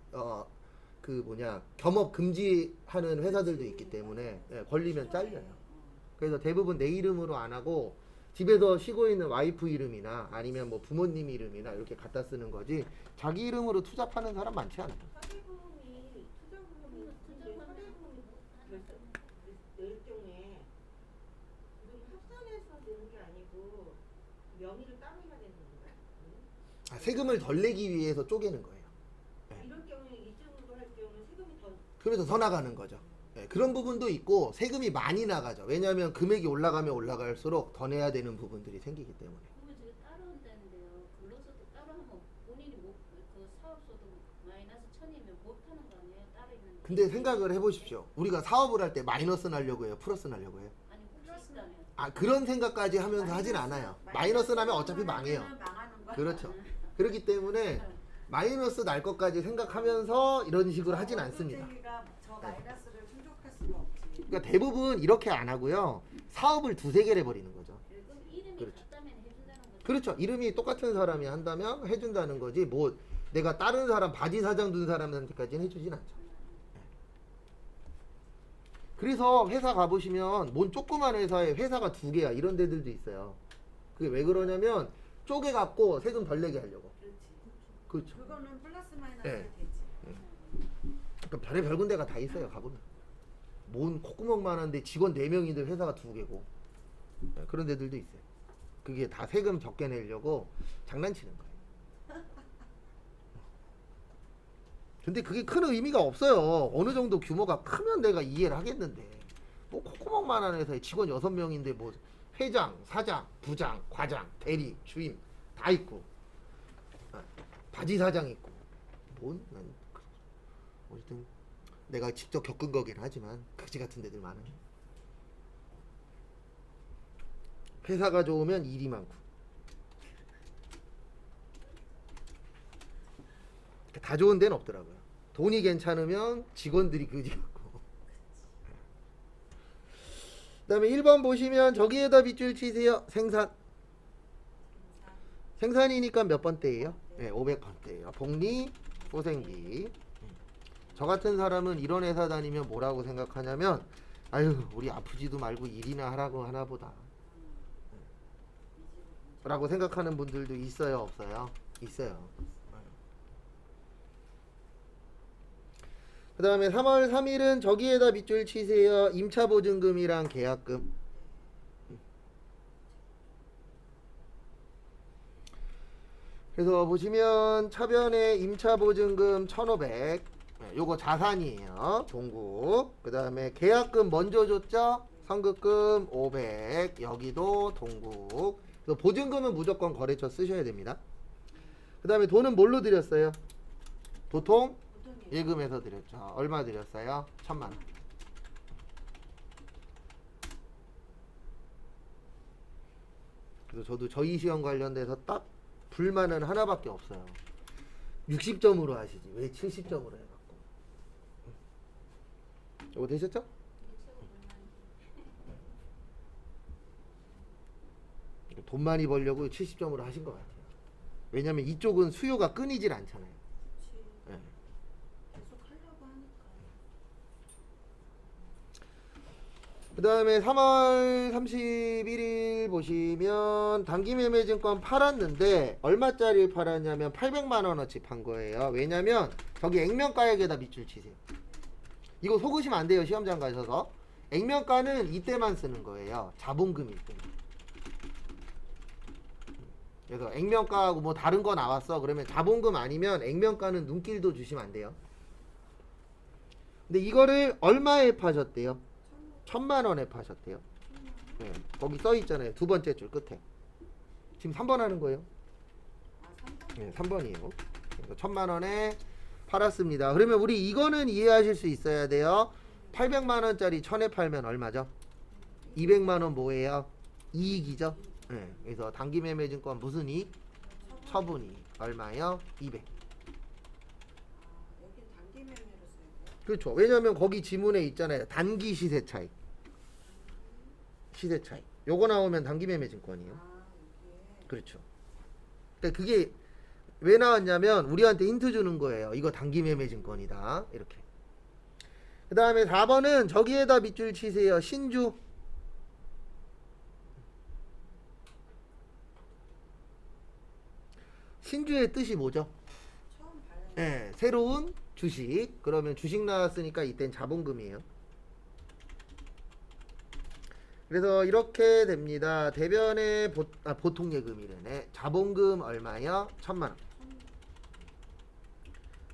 겸업 금지하는 회사들도 있기 때문에 예, 걸리면 잘려요. 그래서 대부분 내 이름으로 안 하고 집에서 쉬고 있는 와이프 이름이나 아니면 뭐 부모님 이름이나 이렇게 갖다 쓰는 거지 자기 이름으로 투잡하는 사람 많지 않아요. 사대보험이 투자보험이 근데 사대보험이 낼 경우에 이건 합산해서 내는 게 아니고 명의를 따로 해야 되는 건가요? 아, 세금을 덜 내기 위해서 쪼개는 거예요. 네. 이럴 경우에 이쪽으로 할 경우는 세금이 더 그래서 더 나가는 거죠. 예, 그런 부분도 있고 세금이 많이 나가죠. 왜냐하면 금액이 올라가면 올라갈수록 더 내야 되는 부분들이 생기기 때문에. 그러면 저게 따로 한다는데요. 근로소득 따로 하면 본인이 그 사업소득 마이너스 1,000이면 못 하는 거 아니에요? 따로 있는. 근데 생각을 해보십시오. 우리가 사업을 할 때 마이너스 나려고 해요? 플러스 나려고 해요? 아니 혹시 있다면. 아, 그런 생각까지 하면서 하진 않아요. 마이너스 나면 어차피 망해요. 망하는 거야. 그렇죠. 그렇기 때문에 마이너스 날 것까지 생각하면서 이런 식으로 하진 않습니다. 월급쟁이가 저 마이너스를 충족할 수가 없지. 그러니까 대부분 이렇게 안 하고요. 사업을 두세 개를 해버리는 거죠. 그럼 이름이 그렇죠. 같다면 해준다는 거죠. 그렇죠. 이름이 똑같은 사람이 한다면 해준다는 거지. 뭐 내가 다른 사람 바지 사장 둔 사람한테까지는 해주진 않죠. 그래서 회사 가보시면 뭔 조그만 회사에 회사가 두 개야 이런 데들도 있어요. 그게 왜 그러냐면 쪼개갖고 세금 덜 내게 하려고. 그렇지. 그렇죠. 그거는 플러스 마이너스 네. 되지. 그러니까 별의 별군 데가 다 있어요. 가보면. 뭔 콧구멍만 한데 직원 4명인데 회사가 2개고 그런 데들도 있어요. 그게 다 세금 적게 내려고 장난치는 거예요. 근데 그게 큰 의미가 없어요. 어느 정도 규모가 크면 내가 이해를 하겠는데 뭐 콧구멍만 한 회사에 직원 6명인데 뭐 회장, 사장, 부장, 과장, 대리, 주임 다 있고 바지 사장 있고 난 어쨌든 내가 직접 겪은 거긴 하지만 그지 같은 데들 많아요. 회사가 좋으면 일이 많고. 다 좋은 데는 없더라고요. 돈이 괜찮으면 직원들이 그지 같고. 그다음에 1번 보시면 저기에다 밑줄 치세요. 생산. 생산이니까 몇 번대예요? 네, 500번대예요. 복리, 소생비. 저 같은 사람은 이런 회사 다니면 뭐라고 생각하냐면, 아유, 우리 아프지도 말고 일이나 하라고 하나 보다 라고 생각하는 분들도 있어요, 없어요? 있어요. 그 다음에 3월 3일은 저기에다 밑줄 치세요. 임차보증금이랑 계약금. 그래서 보시면 차변에 임차보증금 1,500, 요거 자산이에요. 동국. 그 다음에 계약금 먼저 줬죠. 선급금 500, 여기도 동국. 그래서 보증금은 무조건 거래처 쓰셔야 됩니다. 그 다음에 돈은 뭘로 드렸어요? 도통 예금에서 드렸죠. 얼마 드렸어요? 1,000만 원. 그래서 저도 저희 시험 관련돼서 딱 불만은 하나밖에 없어요. 60점으로 하시지 왜 70점으로 해갖고. 이거 되셨죠? 돈 많이 벌려고 70점으로 하신 것 같아요. 왜냐면 이쪽은 수요가 끊이질 않잖아요. 네. 계속 하려고 하니까. 그 다음에 3월 31일 보시면 단기매매증권 팔았는데 얼마짜리 팔았냐면 800만원어치 판 거예요. 왜냐면 저기 액면가액에다 밑줄 치세요. 이거 속으시면 안 돼요. 시험장 가셔서. 액면가는 이때만 쓰는 거예요. 자본금일 때. 그래서 액면가하고 뭐 다른 거 나왔어 그러면 자본금 아니면 액면가는 눈길도 주시면 안 돼요. 근데 이거를 얼마에 파셨대요? 1,000만 원에 파셨대요. 네, 거기 써 있잖아요. 두 번째 줄 끝에. 지금 3번 하는 거예요. 네, 3번이에요. 그래서 1,000만 원에 팔았습니다. 그러면 우리 이거는 이해하실 수 있어야 돼요. 800만 원짜리 1,000에 팔면 얼마죠? 200만 원 뭐예요? 이익이죠. 네, 그래서 단기매매증권 무슨 이익? 처분이익. 얼마요? 200. 여긴 단기 매매로 써야 돼요? 그렇죠. 왜냐면 거기 지문에 있잖아요. 단기 시세 차익. 시세 차익. 요거 나오면 단기매매증권이에요. 여기에. 그렇죠. 그러니까 그게 왜 나왔냐면 우리한테 힌트 주는 거예요. 이거 단기매매증권이다. 이렇게. 그 다음에 4번은 저기에다 밑줄 치세요. 신주. 신주의 뜻이 뭐죠? 처음 발행. 네, 새로운 주식. 그러면 주식 나왔으니까 이땐 자본금이에요. 그래서 이렇게 됩니다. 대변의 보통 예금이래네. 자본금 얼마요? 1,000만 원.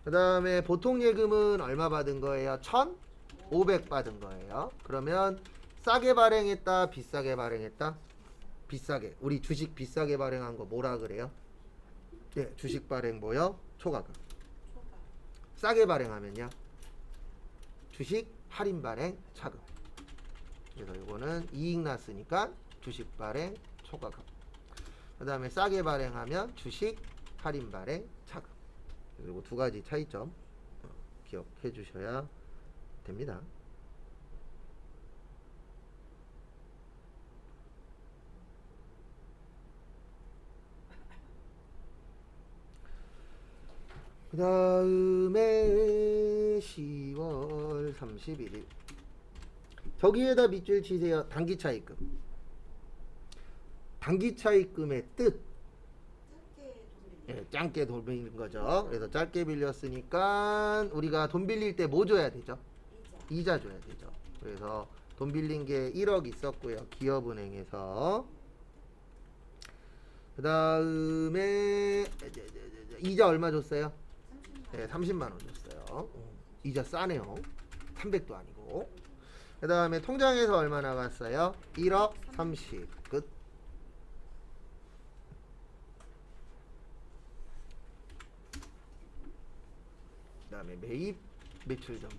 그 다음에 보통 예금은 얼마 받은 거예요? 1,500 받은 거예요. 그러면 싸게 발행했다, 비싸게 발행했다? 비싸게. 우리 주식 비싸게 발행한 거 뭐라 그래요? 네, 주식 발행 뭐요? 초과금. 초과. 싸게 발행하면요? 주식 할인 발행 차금. 그래서 이거는 이익 났으니까 주식 발행 초과금. 그 다음에 싸게 발행하면 주식 할인 발행 차금. 그리고 두 가지 차이점 기억해 주셔야 됩니다. 그 다음에 10월 31일 저기에다 밑줄 치세요. 단기 차익금. 단기 차익금의 뜻. 짧게 돈 빌리는. 예, 짧게 돈 빌린 거죠. 그래서 짧게 빌렸으니까 우리가 돈 빌릴 때 뭐 줘야 되죠? 이자. 이자 줘야 되죠. 그래서 돈 빌린 게 1억 있었고요. 기업은행에서. 그 다음에 이자 얼마 줬어요? 30만. 네, 30만 원 줬어요. 이자 싸네요. 300도 아니고. 그 다음에 통장에서 얼마 나갔어요? 1억 30. 끝. 그 다음에 매입 매출 전표.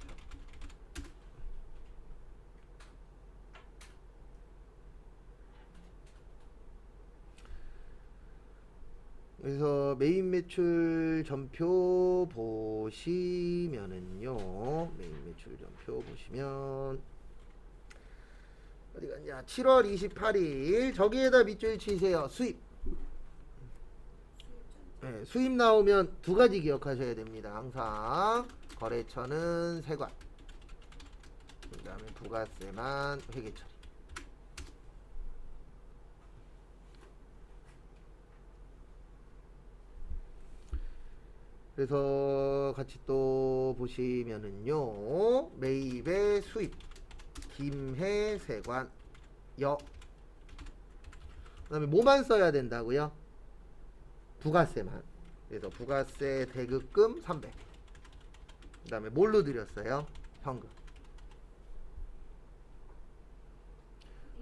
그래서 메인 매출 전표 보시면은요. 메인 매출 전표 보시면 어디 갔냐? 7월 28일 저기에다 밑줄 치세요. 수입. 네, 수입 나오면 두 가지 기억하셔야 됩니다. 항상 거래처는 세관. 그다음에 부가세만 회계 처리. 그래서 같이 또 보시면은요. 매입의 수입. 김해 세관 여. 그다음에 뭐만 써야 된다고요? 부가세만. 그래서 부가세 대급금 300. 그다음에 뭘로 드렸어요? 현금.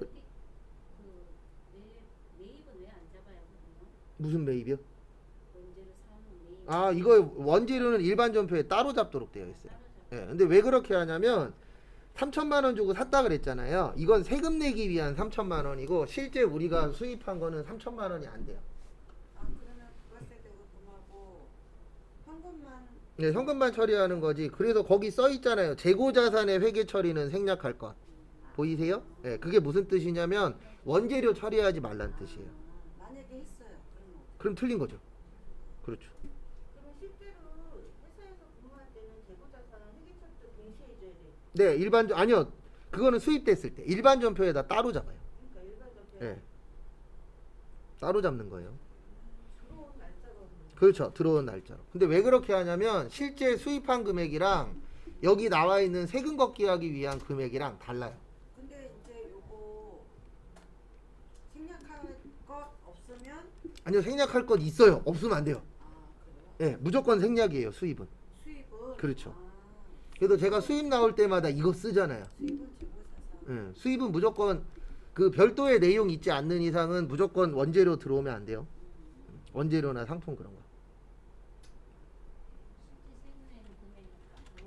여기 매입은 왜 안 잡아요? 그러면? 무슨 매입이요? 원재료 사는 매입. 아, 이거 원재료는 일반 전표에 따로 잡도록 되어 있어요. 따로 잡아요. 예. 근데 왜 그렇게 하냐면 3천만 원 주고 샀다 그랬잖아요. 이건 세금 내기 위한 3천만 원이고 실제 우리가 수입한 거는 3천만 원이 안 돼요. 아 그러면 부가세 대금하고 현금만 네, 현금만 처리하는 거지. 그래서 거기 써 있잖아요. 재고 자산의 회계 처리는 생략할 것. 보이세요? 예, 그게 무슨 뜻이냐면 원재료 처리하지 말란 뜻이에요. 만약에 했어요. 그러면 그럼 틀린 거죠. 그렇죠. 그럼 실제로 회사에서 근무할 때는 재고자산 회계처리도 동시에 해줘야 돼. 네, 아니요. 그거는 수입됐을 때 일반 전표에다 따로 잡아요. 그러니까 일반 전체 예. 따로 잡는 거예요. 들어온 날짜로 하는 그렇죠. 들어온 날짜로. 근데 왜 그렇게 하냐면 실제 수입한 금액이랑 여기 나와 있는 세금 걷기하기 위한 금액이랑 달라요. 근데 이제 요거 생략할 것 없으면 아니요. 생략할 것 있어요. 없으면 안 돼요. 아 그래요? 예, 무조건 생략이에요. 수입은. 수입은 그렇죠. 아, 그래서 제가 수입 나올 때마다 이거 쓰잖아요. 수입은 재고자산. 예, 수입은 무조건 그 별도의 내용 있지 않는 이상은 무조건 원재료 들어오면 안 돼요. 원재료나 상품 그런 거. 실제 세금 내는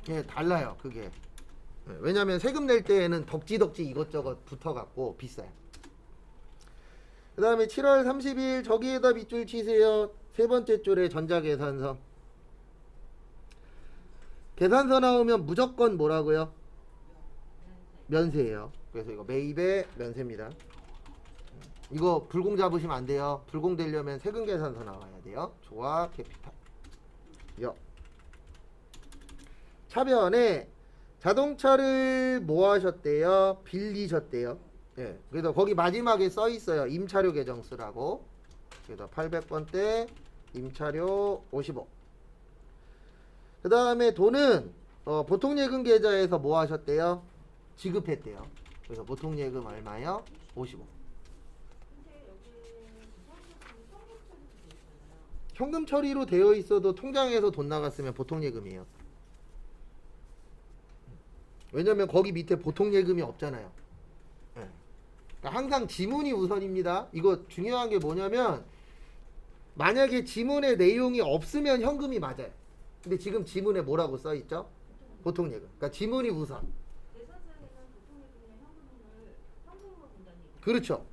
금액이 예, 달라요. 그게. 예, 왜냐면 세금 낼 때에는 덕지덕지 이것저것 붙어갖고 비싸요. 그 다음에 7월 30일 저기에다 밑줄 치세요. 세 번째 줄에 전자계산서. 계산서 나오면 무조건 뭐라고요? 면세예요. 그래서 이거 매입의 면세입니다. 이거 불공 잡으시면 안 돼요. 불공 되려면 세금 계산서 나와야 돼요. 조합 캐피탈. 여. 차변에 자동차를 뭐 하셨대요? 빌리셨대요. 예. 그래서 거기 마지막에 써 있어요. 임차료 계정 쓰라고. 그래서 800번 때 임차료 55. 그 다음에 돈은 보통 예금 계좌에서 뭐 하셨대요? 지급했대요. 그래서 보통 예금 얼마요? 55. 근데 여기 현금 현금 처리도 돼 있잖아요. 처리로 되어 있어도 통장에서 돈 나갔으면 보통 예금이에요. 왜냐면 거기 밑에 보통 예금이 없잖아요. 예. 그러니까 항상 지문이 우선입니다. 이거 중요한 게 뭐냐면 만약에 지문의 내용이 없으면 현금이 맞아요. 근데 지금 지문에 뭐라고 써 있죠? 보통 예금. 그러니까 지문이 우선. 계산서에는 보통 예금이나 현금으로 본다는 얘기. 그렇죠.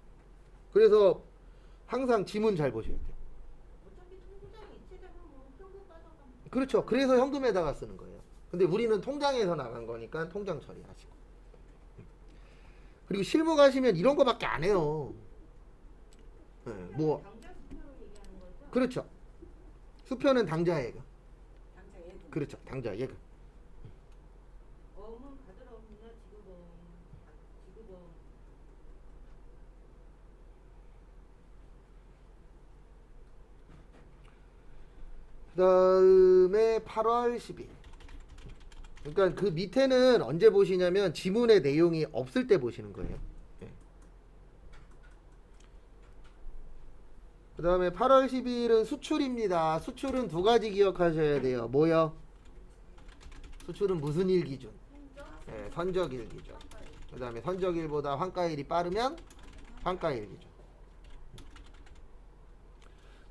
그래서 항상 지문 잘 보셔야 돼요. 어차피 통장에 이체되면 뭐 현금 빠져가면 그렇죠. 그래서 현금에다가 쓰는 거예요. 근데 우리는 통장에서 나간 거니까 통장 처리하시고. 그리고 실무 가시면 이런 거밖에 안 해요. 네, 뭐 당장 수표로 얘기하는 거죠? 그렇죠. 수표는 당좌 예금. 당장 예금. 그렇죠. 당좌 예금. 어음은 받으러 오면 지급어음. 지급어음. 그다음에 8월 10일. 그러니까 그 밑에는 언제 보시냐면 지문의 내용이 없을 때 보시는 거예요. 예. 그다음에 8월 10일은 수출입니다. 수출은 두 가지 기억하셔야 돼요. 뭐요? 수출은 무슨 일 기준? 예, 선적일 기준. 그다음에 선적일보다 환가일이 빠르면 환가일 기준.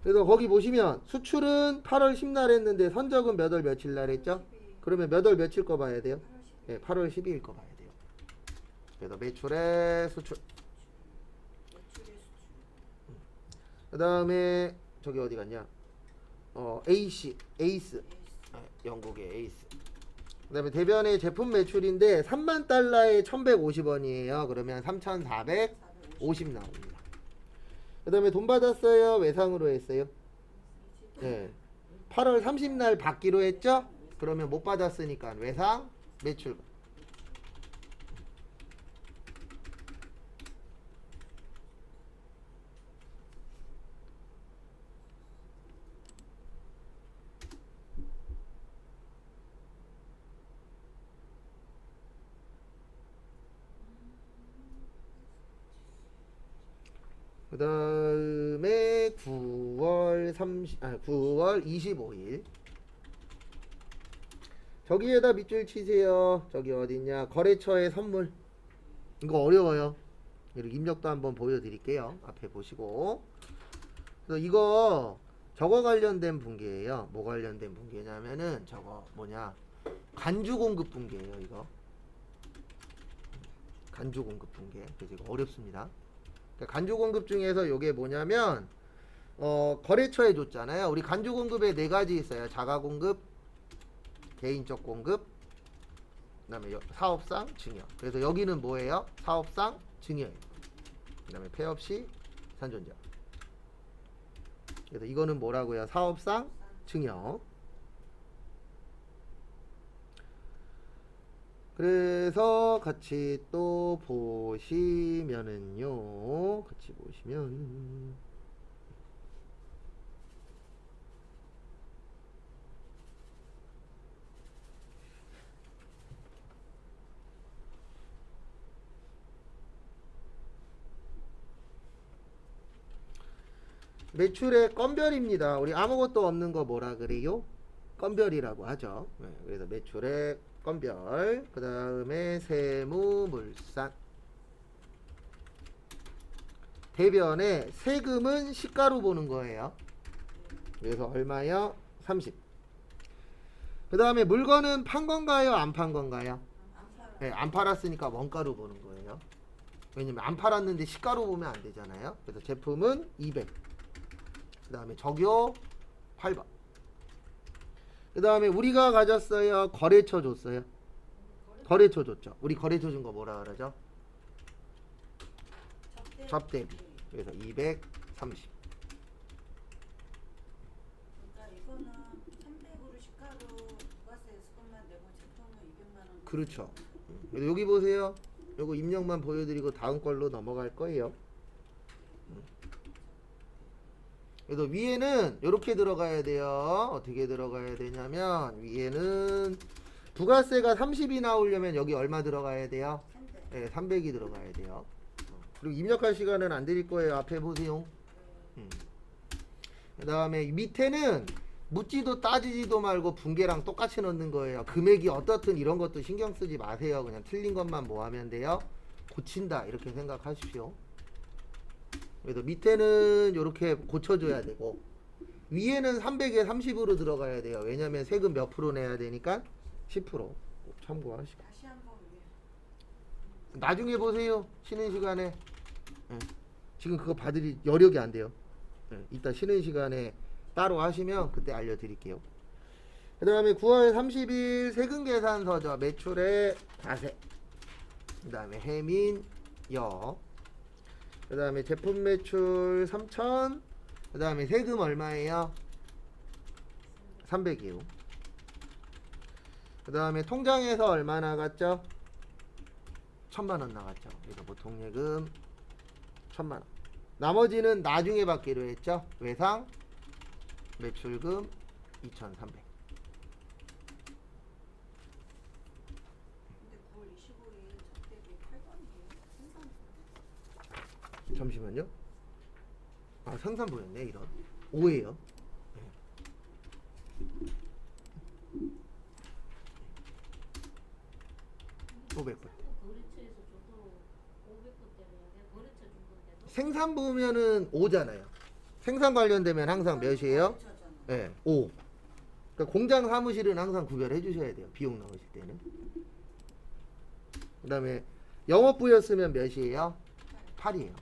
그래서 거기 보시면 수출은 8월 10날 했는데 선적은 몇 월 며칠 날 했죠? 그러면 몇 월 며칠 거 봐야 돼요? 8월 10일. 예, 8월 12일 거 봐야 돼요. 그래서 매출의 수출. 매출의 수출. 그 다음에 저기 어디 갔냐? AC, 에이스. 영국의 에이스. 그다음에 대변의 제품 매출인데 3만 달러에 1,150원이에요. 그러면 3,450 나옵니다. 그다음에 돈 받았어요. 외상으로 했어요. 네. 8월 30날 받기로 했죠? 그러면 못 받았으니까 외상 매출. 그 다음에 9월 25일 저기에다 밑줄 치세요. 저기 어딨냐, 거래처의 선물. 이거 어려워요. 이렇게 입력도 한번 보여드릴게요. 앞에 보시고. 그래서 이거 저거 관련된 분계예요. 뭐 관련된 분계냐면은 저거 뭐냐, 간주 공급 분계예요. 이거 간주 공급 분계. 그래서 이거 어렵습니다. 간주 공급 중에서 요게 뭐냐면 거래처에 줬잖아요. 우리 간주 공급에 네 가지 있어요. 자가 공급, 개인적 공급, 그다음에 사업상 증여. 그래서 여기는 뭐예요? 사업상 증여예요. 그다음에 폐업 시 산존자. 그래서 이거는 뭐라고요? 사업상 증여. 그래서 같이 또 보시면은요, 같이 보시면 매출의 건별입니다. 우리 아무것도 없는 거 뭐라 그래요? 건별이라고 하죠. 네, 그래서 매출의 건별. 그 다음에 세무물산. 대변에 세금은 시가로 보는 거예요. 그래서 얼마요? 30. 그 다음에 물건은 판 건가요? 안 판 건가요? 네, 안 팔았으니까 원가로 보는 거예요. 왜냐면 안 팔았는데 시가로 보면 안 되잖아요. 그래서 제품은 200. 그 다음에 적요 8번. 그 다음에 우리가 가졌어요. 거래처 줬어요. 거래처 줬죠. 우리 거래처 준 거 뭐라 그러죠? 접대비. 그래서 230. 그러니까 이거는 300으로 시가로 부가세 수급만 내고 제품은 200만 원. 그렇죠. 그래서 여기 보세요. 요거 입력만 보여드리고 다음 걸로 넘어갈 거예요. 그래서 위에는 이렇게 들어가야 돼요. 어떻게 들어가야 되냐면 위에는 부가세가 30이 나오려면 여기 얼마 들어가야 돼요? 300. 네, 300이 들어가야 돼요. 그리고 입력할 시간은 안 드릴 거예요. 앞에 보세요. 그 다음에 밑에는 묻지도 따지지도 말고 분계랑 똑같이 넣는 거예요. 금액이 어떻든 이런 것도 신경 쓰지 마세요. 그냥 틀린 것만 뭐 하면 돼요? 고친다 이렇게 생각하십시오. 그래서 밑에는 이렇게 고쳐줘야 되고 위에는 300에 30으로 들어가야 돼요. 왜냐면 세금 몇 프로 내야 되니까 10% 꼭 참고하시고. 다시 한번 나중에 보세요. 쉬는 시간에. 지금 그거 받을 여력이 안 돼요. 이따 쉬는 시간에 따로 하시면 그때 알려드릴게요. 그 다음에 9월 30일 세금 계산서죠. 매출의 과세. 그 다음에 해민여. 그 다음에 제품 매출 3,000. 그 다음에 세금 얼마예요? 300이요. 그 다음에 통장에서 얼마 나갔죠? 1,000만원 나갔죠. 그래서 보통예금 1,000만원. 나머지는 나중에 받기로 했죠. 외상 매출금 2,300. 근데 9월 25일 접대비 8번이에요. 생산. 잠시만요. 아, 생산부였네. 이런 오해요. 500번. 거래처에서 줘도 500건 때려야 돼. 거래처 준 건데도. 생산부면은 5잖아요. 생산 관련되면 항상 몇이에요? 거래처잖아. 네, 5. 그러니까 공장 사무실은 항상 구별해 주셔야 돼요. 비용 나오실 때는. 그 다음에 영업부였으면 몇이에요? 8이에요.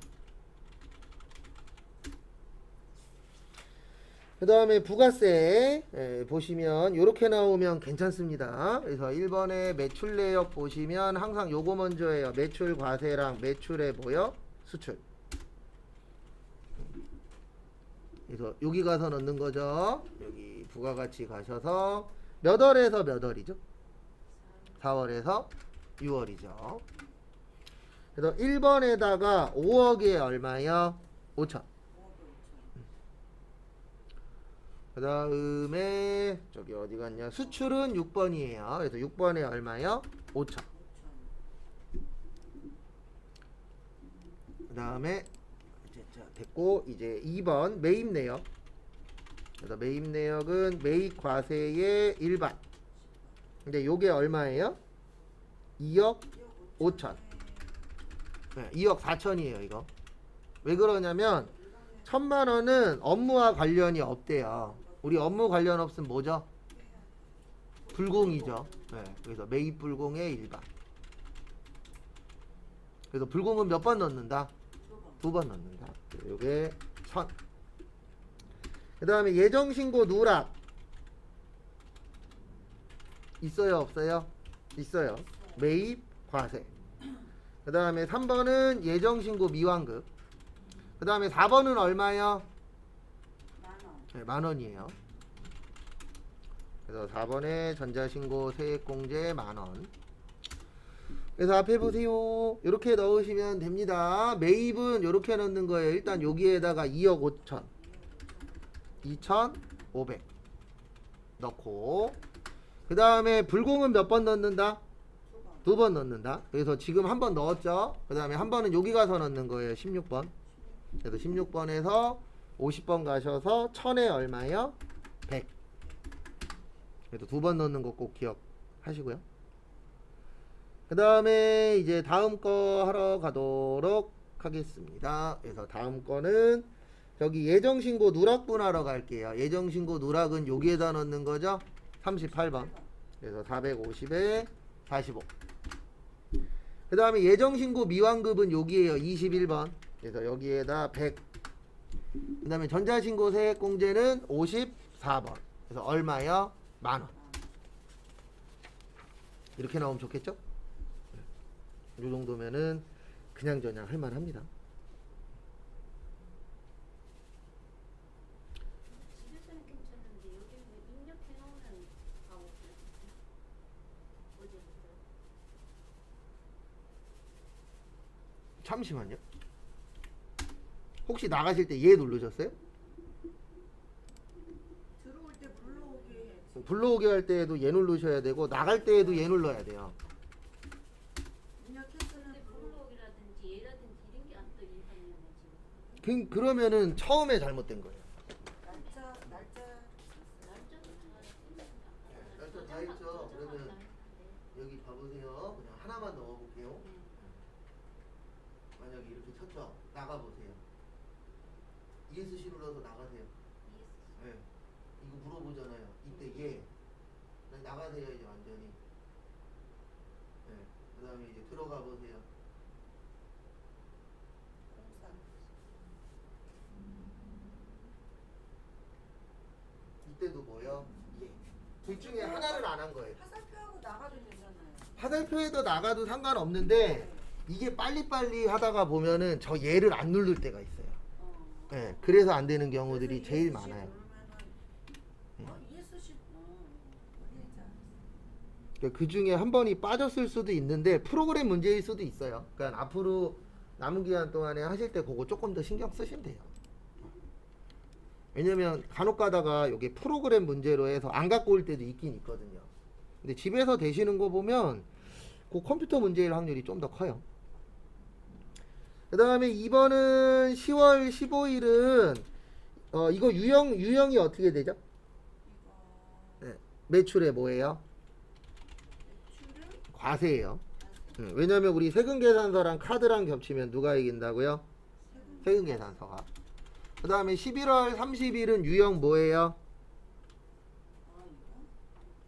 그 그 다음에 부가세 보시면 이렇게 나오면 괜찮습니다. 그래서 1번에 매출 내역 보시면 항상 요거 먼저 해요. 매출 과세랑 매출의 뭐요? 수출. 그래서 여기 가서 넣는 거죠. 여기 부가가치 가셔서 몇 월에서 몇 월이죠? 4월에서 6월이죠. 그래서 1번에다가 5억에 얼마요? 5천. 그 다음에 저기 어디 갔냐? 수출은 6번이에요. 그래서 6번에 얼마요? 5천. 그 다음에 됐고 이제 2번 매입 내역. 그래서 매입 내역은 매입 과세의 일반. 근데 요게 얼마예요? 2억 5천. 네, 2억 4천이에요 이거. 왜 그러냐면 1,000만 원은 업무와 관련이 없대요. 우리 업무 관련 없으면 뭐죠? 불공이죠. 네, 그래서 매입 불공의 일반. 그래서 불공은 몇 번 넣는다? 2번 넣는다. 요게 1,000. 그 다음에 예정신고 누락 있어요 없어요? 있어요. 매입 과세. 그 다음에 3번은 예정신고 미완급. 그 다음에 4번은 얼마요? 만원. 네, 만원이에요. 그래서 4번에 전자신고 세액공제 만원. 그래서 앞에 보세요. 이렇게 넣으시면 됩니다. 매입은 이렇게 넣는 거예요. 일단 여기에다가 2억 5천 2,500 넣고, 그 다음에 불공은 몇 번 넣는다? 2번 넣는다. 그래서 지금 한 번 넣었죠. 그 다음에 한 번은 여기 가서 넣는 거예요. 16번. 그래서 16번에서 50번 가셔서 1000에 얼마요? 100. 그래도 2번 넣는 거 꼭 기억하시고요. 그 다음에 이제 다음 거 하러 가도록 하겠습니다. 그래서 다음 거는 저기 예정신고 누락분 하러 갈게요. 예정신고 누락은 여기에다 넣는 거죠. 38번. 그래서 450에 45. 그 다음에 예정신고 미완급은 여기에요. 21번. 그래서 여기에다 100. 그 다음에 전자신고 세액공제는 54번. 그래서 얼마요? 만원. 이렇게 나오면 좋겠죠? 이 정도면은 그냥 저냥 할만합니다. 집에서는 괜찮은데 여기는 입력해 놓으면 가고 어제부터 잠시만요. 혹시 나가실 때 얘 누르셨어요? 들어올 때 불러오게. 불러오게 할 때에도 얘 누르셔야 되고 나갈 때에도 얘 눌러야 돼요. 입력했으면 근데 블록이라든지 얘라든지 이런 게 안 떠 일반면에 지금 그러면은 처음에 잘못된 거예요. 날짜 날짜도 날짜 다 있죠. 그러면 여기 봐보세요. 그냥 하나만 넣어볼게요. 만약에 이렇게 쳤죠. 나가보세요. ESC 눌러서 나가세요. 네. 이거 물어보잖아요. 이때 얘 나가세요 이제 완전히. 네. 그 다음에 이제 들어가 보세요. 공사. 이때도 뭐요? 얘. 둘 중에 하나를 안 한 거예요. 화살표하고 나가도 되잖아요. 화살표에도 나가도 상관없는데 이게 빨리빨리 하다가 보면은 저 얘를 안 누를 때가 있어요. 네, 그래서 안 되는 경우들이 그래서 제일 ESC 많아요. 누르면은 ESC 그 중에 한 번이 빠졌을 수도 있는데 프로그램 문제일 수도 있어요. 그러니까 앞으로 남은 기간 동안에 하실 때 그거 조금 더 신경 쓰시면 돼요. 왜냐면 간혹 가다가 이게 프로그램 문제로 해서 안 갖고 올 때도 있긴 있거든요. 근데 집에서 되시는 거 보면 그 컴퓨터 문제일 확률이 좀 더 커요. 그 다음에 2번은 10월 15일은 이거 유형이 어떻게 되죠? 이거 네, 매출에 뭐예요? 매출을 과세예요. 왜냐면 우리 세금계산서랑 카드랑 겹치면 누가 이긴다고요? 세금계산서가. 그 다음에 11월 30일은 유형 뭐예요? 이거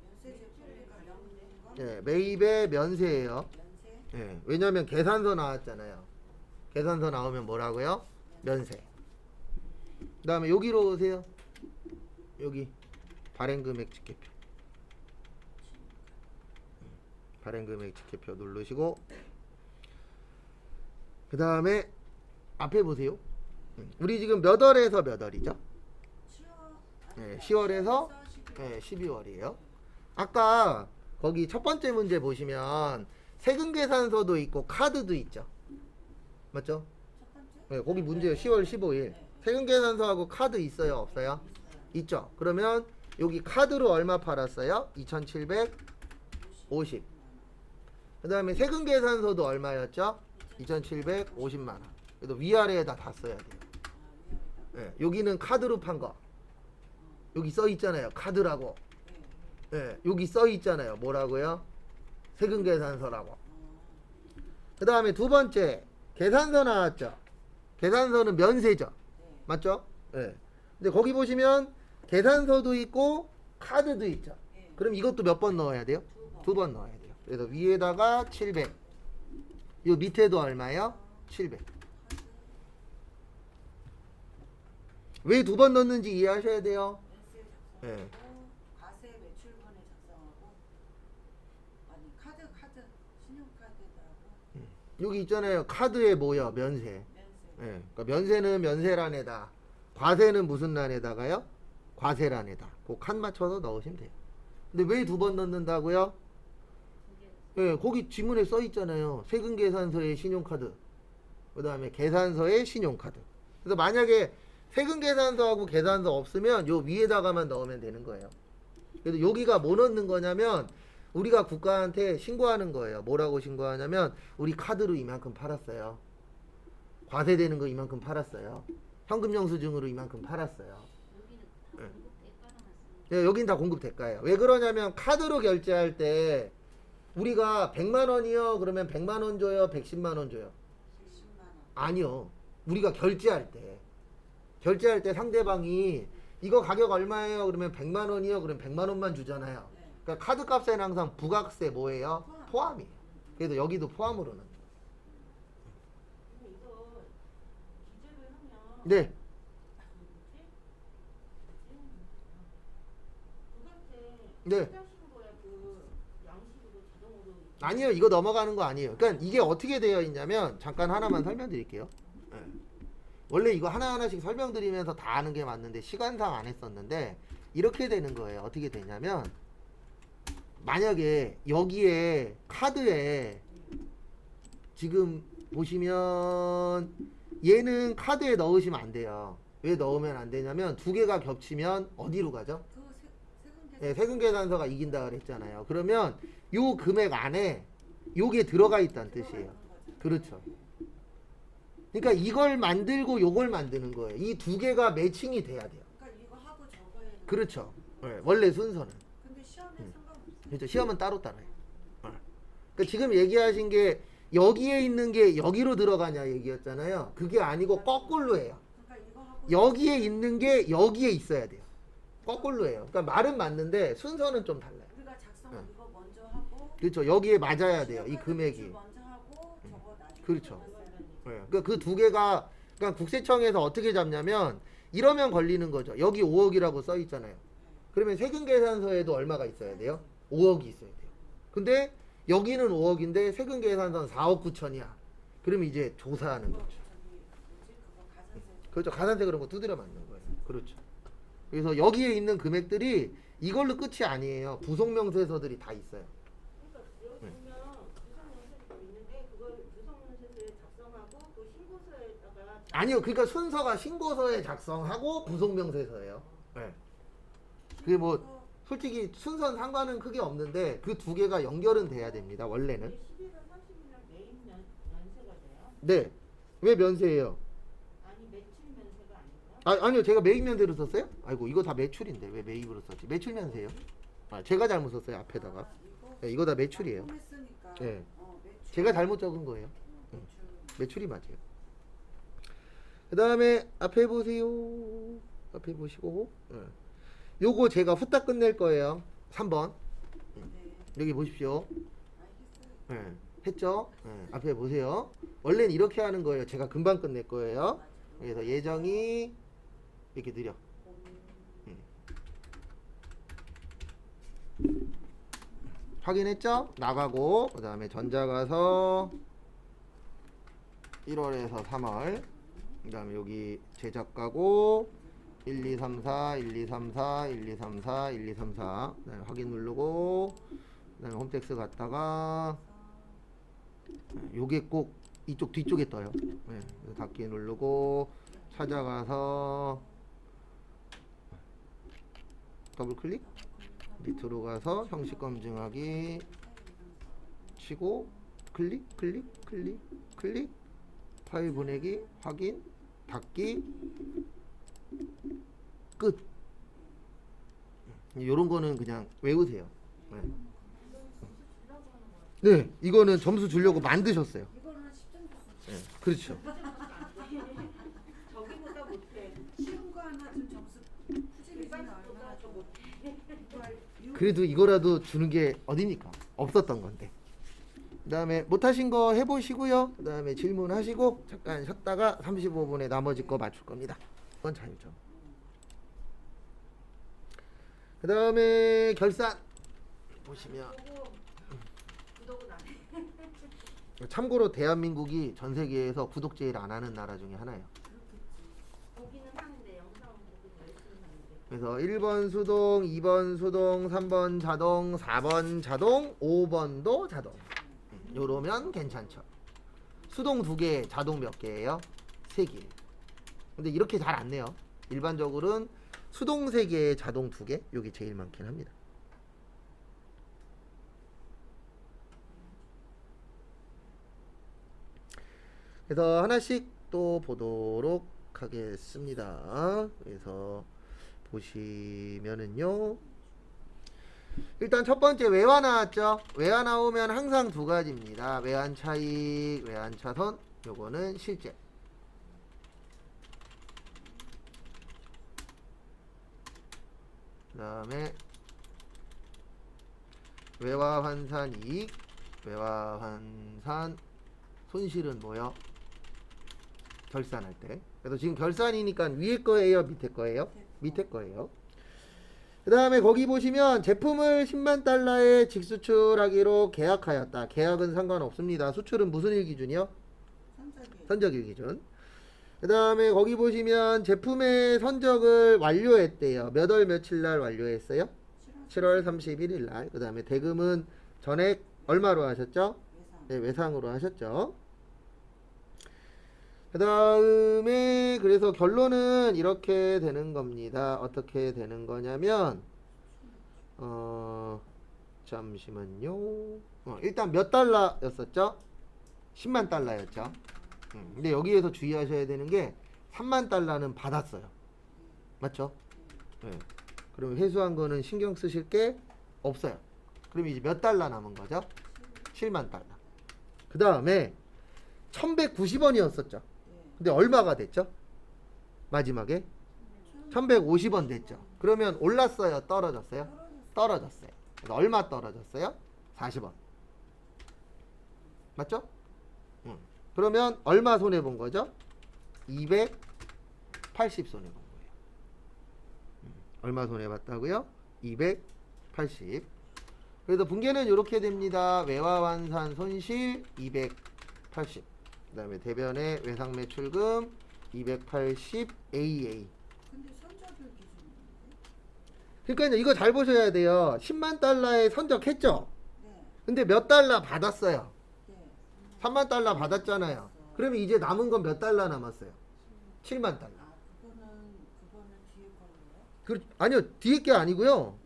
연세 제품이니까 명분 거. 네, 매입의 면세예요. 연세. 네, 왜냐면 계산서 나왔잖아요. 계산서 나오면 뭐라고요? 면세. 그 다음에 여기로 오세요. 여기 발행금액 직계표. 발행금액 직계표 누르시고 그 다음에 앞에 보세요. 우리 지금 몇 월에서 몇 월이죠? 10월에서 12월이에요. 아까 거기 첫 번째 문제 보시면 세금계산서도 있고 카드도 있죠. 맞죠? 첫 번째? 네, 거기 문제예요. 10월 15일. 세금계산서하고 카드 있어요? 없어요? 있죠. 그러면 여기 카드로 얼마 팔았어요? 2,750. 그 다음에 세금계산서도 얼마였죠? 2,750만원. 그래도 위아래에다 다 써야 돼요. 네, 여기는 카드로 판 거. 여기 써 있잖아요. 카드라고. 네, 여기 써 있잖아요. 뭐라고요? 세금계산서라고. 그 다음에 두 번째 계산서 나왔죠. 계산서는 면세죠. 맞죠? 네. 근데 거기 보시면 계산서도 있고 카드도 있죠. 그럼 이것도 몇 번 넣어야 돼요? 두 번 넣어야 돼요. 그래서 위에다가 700. 요 밑에도 얼마요? 700. 왜 두 번 넣는지 이해하셔야 돼요. 네. 과세 매출본에 작성하고 아니 카드 신용카드하고 여기 있잖아요. 카드에 뭐요? 면세. 면세. 그러니까 면세는 면세란에다, 과세는 무슨 란에다가요? 과세란에다. 그 칸 맞춰서 넣으시면 돼요. 근데 왜 두 번 넣는다고요? 거기 지문에 써 있잖아요. 세금계산서의 신용카드, 그 다음에 계산서의 신용카드. 그래서 만약에 세금계산서하고 계산서 없으면 요 위에다가만 넣으면 되는 거예요. 그래서 여기가 뭐 넣는 거냐면 우리가 국가한테 신고하는 거예요. 뭐라고 신고하냐면 우리 카드로 이만큼 팔았어요. 과세되는 거 이만큼 팔았어요. 현금영수증으로 이만큼 팔았어요. 여기는 다 공급 대가로 났습니다. 네, 여긴 다 공급 대가예요. 왜 그러냐면 카드로 결제할 때 우리가 100만 원이요. 그러면 100만 원 줘요. 110만 원 줘요. 10만 원. 아니요. 우리가 결제할 때 상대방이 이거 가격 얼마예요? 그러면 100만 원이요. 그러면 100만 원만 주잖아요. 네. 그러니까 카드 값에는 항상 부가세 뭐예요? 포함이에요. 그래서 여기도 포함으로 넣는 거예요. 근데 이거 기재를 하면 네. 네. 하신 거야 그 양식으로 자동으로. 아니요. 이거 넘어가는 거 아니에요. 그러니까 이게 어떻게 되어 있냐면 잠깐 하나만 설명드릴게요. 네. 원래 이거 하나하나씩 설명드리면서 다 아는 게 맞는데 시간상 안 했었는데 이렇게 되는 거예요. 어떻게 되냐면 만약에 여기에 카드에 지금 보시면 얘는 카드에 넣으시면 안 돼요. 왜 넣으면 안 되냐면 두 개가 겹치면 어디로 가죠? 세금계산. 네, 세금계산서가 이긴다 그랬잖아요. 그러면 요 금액 안에 요게 들어가 있다는 뜻이에요. 그렇죠. 그러니까 이걸 만들고 요걸 만드는 거예요. 이 두 개가 매칭이 돼야 돼요. 그러니까 이거 하고 저거 해야 돼. 그렇죠. 네, 원래 순서는. 근데 시험에 상관없어. 그렇죠. 시험은 따로 따라요. 그러니까 지금 얘기하신 게 여기에 있는 게 여기로 들어가냐 얘기였잖아요. 그게 아니고 거꾸로 해요. 그러니까 이거 하고 여기에 있는 게 여기에 있어야 돼요. 거꾸로 해요. 그러니까 말은 맞는데 순서는 좀 달라요. 우리가 작성 응. 이거 먼저 하고 그렇죠. 여기에 맞아야 돼요. 이 신용카드 금액이. 매출 먼저 하고 저거 나중에 그렇죠. 받았어야 되니까. 그러니까 그 두 개가 그러니까 국세청에서 어떻게 잡냐면 이러면 걸리는 거죠. 여기 5억이라고 써 있잖아요. 그러면 세금계산서에도 얼마가 있어야 돼요? 5억이 있어야 돼요. 근데 여기는 5억인데 세금계산서는 4억 9천이야. 그러면 이제 조사하는 거죠. 저기 뭐지 그거 가산세. 그렇죠. 가산세 그런 거 두드려 맞는 거예요. 그렇죠. 그래서 여기에 있는 금액들이 이걸로 끝이 아니에요. 부속명세서들이 다 있어요. 그러니까 여기 보면 구성명세서 있는데 그걸 구성명세서에 작성하고 그 신고서에다가. 아니요. 그러니까 순서가 신고서에 작성하고 부속명세서예요. 네. 그게 뭐 솔직히 순서는 상관은 크게 없는데 그 두 개가 연결은 돼야 됩니다. 원래는. 11월 30일날 매입 면세가 돼요? 네. 왜 면세예요? 아니 매출 면세가 아니고요? 아니요. 제가 매입 면세로 썼어요? 아이고 이거 다 매출인데 왜 매입으로 썼지? 매출 면세예요. 제가 잘못 썼어요. 앞에다가. 네, 이거 다 매출이에요. 했으니까. 네. 매출. 제가 잘못 적은 거예요. 매출. 매출이 맞아요. 그 다음에 앞에 보세요. 앞에 보시고 요거 제가 후딱 끝낼 거예요. 3번 네. 여기 보십시오. 알겠어요. 했죠? 앞에 보세요. 원래는 이렇게 하는 거예요. 제가 금방 끝낼 거예요. 맞아요. 그래서 예정이 이렇게 느려. 확인했죠? 나가고 그 다음에 전자 가서 1월에서 3월 그 다음에 여기 제작 가고 1, 2, 3, 4, 1, 2, 3, 4, 1, 2, 3, 4, 1, 2, 3, 4 그다음에 확인 누르고 그다음에 홈택스 갔다가 요게 꼭 이쪽 뒤쪽에 떠요. 네, 닫기 누르고 찾아가서 더블 클릭 밑으로 가서 형식 검증하기 치고 클릭 파일 보내기 확인 닫기 끝. 요런 거는 그냥 외우세요. 네, 이거는 점수 주려고 만드셨어요. 이거는 10점 줬어. 네, 그렇죠. 저기보다 못해. 쉬운 거 하나 좀 점수 후지리지는 얼마나 일반보다 좀 좀 못해. 그래도 이거라도 주는 게 어디니까 없었던 건데. 그다음에 못하신 거 해보시고요. 그다음에 질문하시고 잠깐 쉬었다가 35분에 나머지 거 맞출 겁니다. 그건 자유죠. 그다음에 결산 보시면 구독은 안 해. 참고로 대한민국이 전 세계에서 구독 제일 안 하는 나라 중에 하나예요. 보기는 하는데 영상 보기는 열심히 하는데. 그래서 1번 수동, 2번 수동, 3번 자동, 4번 자동, 5번도 자동. 요러면 괜찮죠. 수동 2개, 자동 몇 개예요? 3개. 근데 이렇게 잘 안 내요. 일반적으로는 수동 3개, 자동 2개. 요게 제일 많긴 합니다. 그래서 하나씩 또 보도록 하겠습니다. 그래서 보시면은요. 일단 첫 번째 외화 나왔죠. 외화 나오면 항상 두 가지입니다. 외환 차익, 외환 차손. 요거는 실제. 그 다음에 외화 환산 이익, 외화 환산 손실은 뭐요? 결산할 때. 그래서 지금 결산이니까 위에 거예요, 밑에 거예요? 밑에 거예요. 그 다음에 거기 보시면 제품을 10만 달러에 직수출하기로 계약하였다. 계약은 상관없습니다. 수출은 무슨 일 기준이요? 선적일 기준. 그 다음에 거기 보시면 제품의 선적을 완료했대요. 몇 월 며칠 날 완료했어요? 7월 31일 날. 그 다음에 대금은 전액 얼마로 하셨죠? 네, 외상으로 하셨죠. 그 다음에 그래서 결론은 이렇게 되는 겁니다. 어떻게 되는 거냐면 잠시만요. 일단 몇 달러였었죠? 10만 달러였죠. 근데 여기에서 주의하셔야 되는 게 3만 달러는 받았어요. 맞죠? 네. 그럼 회수한 거는 신경 쓰실 게 없어요. 그럼 이제 몇 달러 남은 거죠? 7만 달러. 그 다음에 1190원이었었죠. 근데 얼마가 됐죠? 마지막에 1150원 됐죠. 그러면 올랐어요? 떨어졌어요? 떨어졌어요. 그래서 얼마 떨어졌어요? 40원. 맞죠? 그러면 얼마 손해본 거죠? 280 손해본 거예요. 얼마 손해봤다고요? 280. 그래서 분계는 이렇게 됩니다. 외화환산 손실 280. 그 다음에 대변의 외상 매출금 280 AA. 근데 선적일 기준인데. 그러니까 이거 잘 보셔야 돼요. 10만 달러에 선적했죠? 네. 근데 몇 달러 받았어요? 네. 3만 달러 받았잖아요. 그러면 이제 남은 건 몇 달러 남았어요? 7만 달러. 아, 그거는 뒤에 거예요? 아니요, 뒤에 게 아니고요.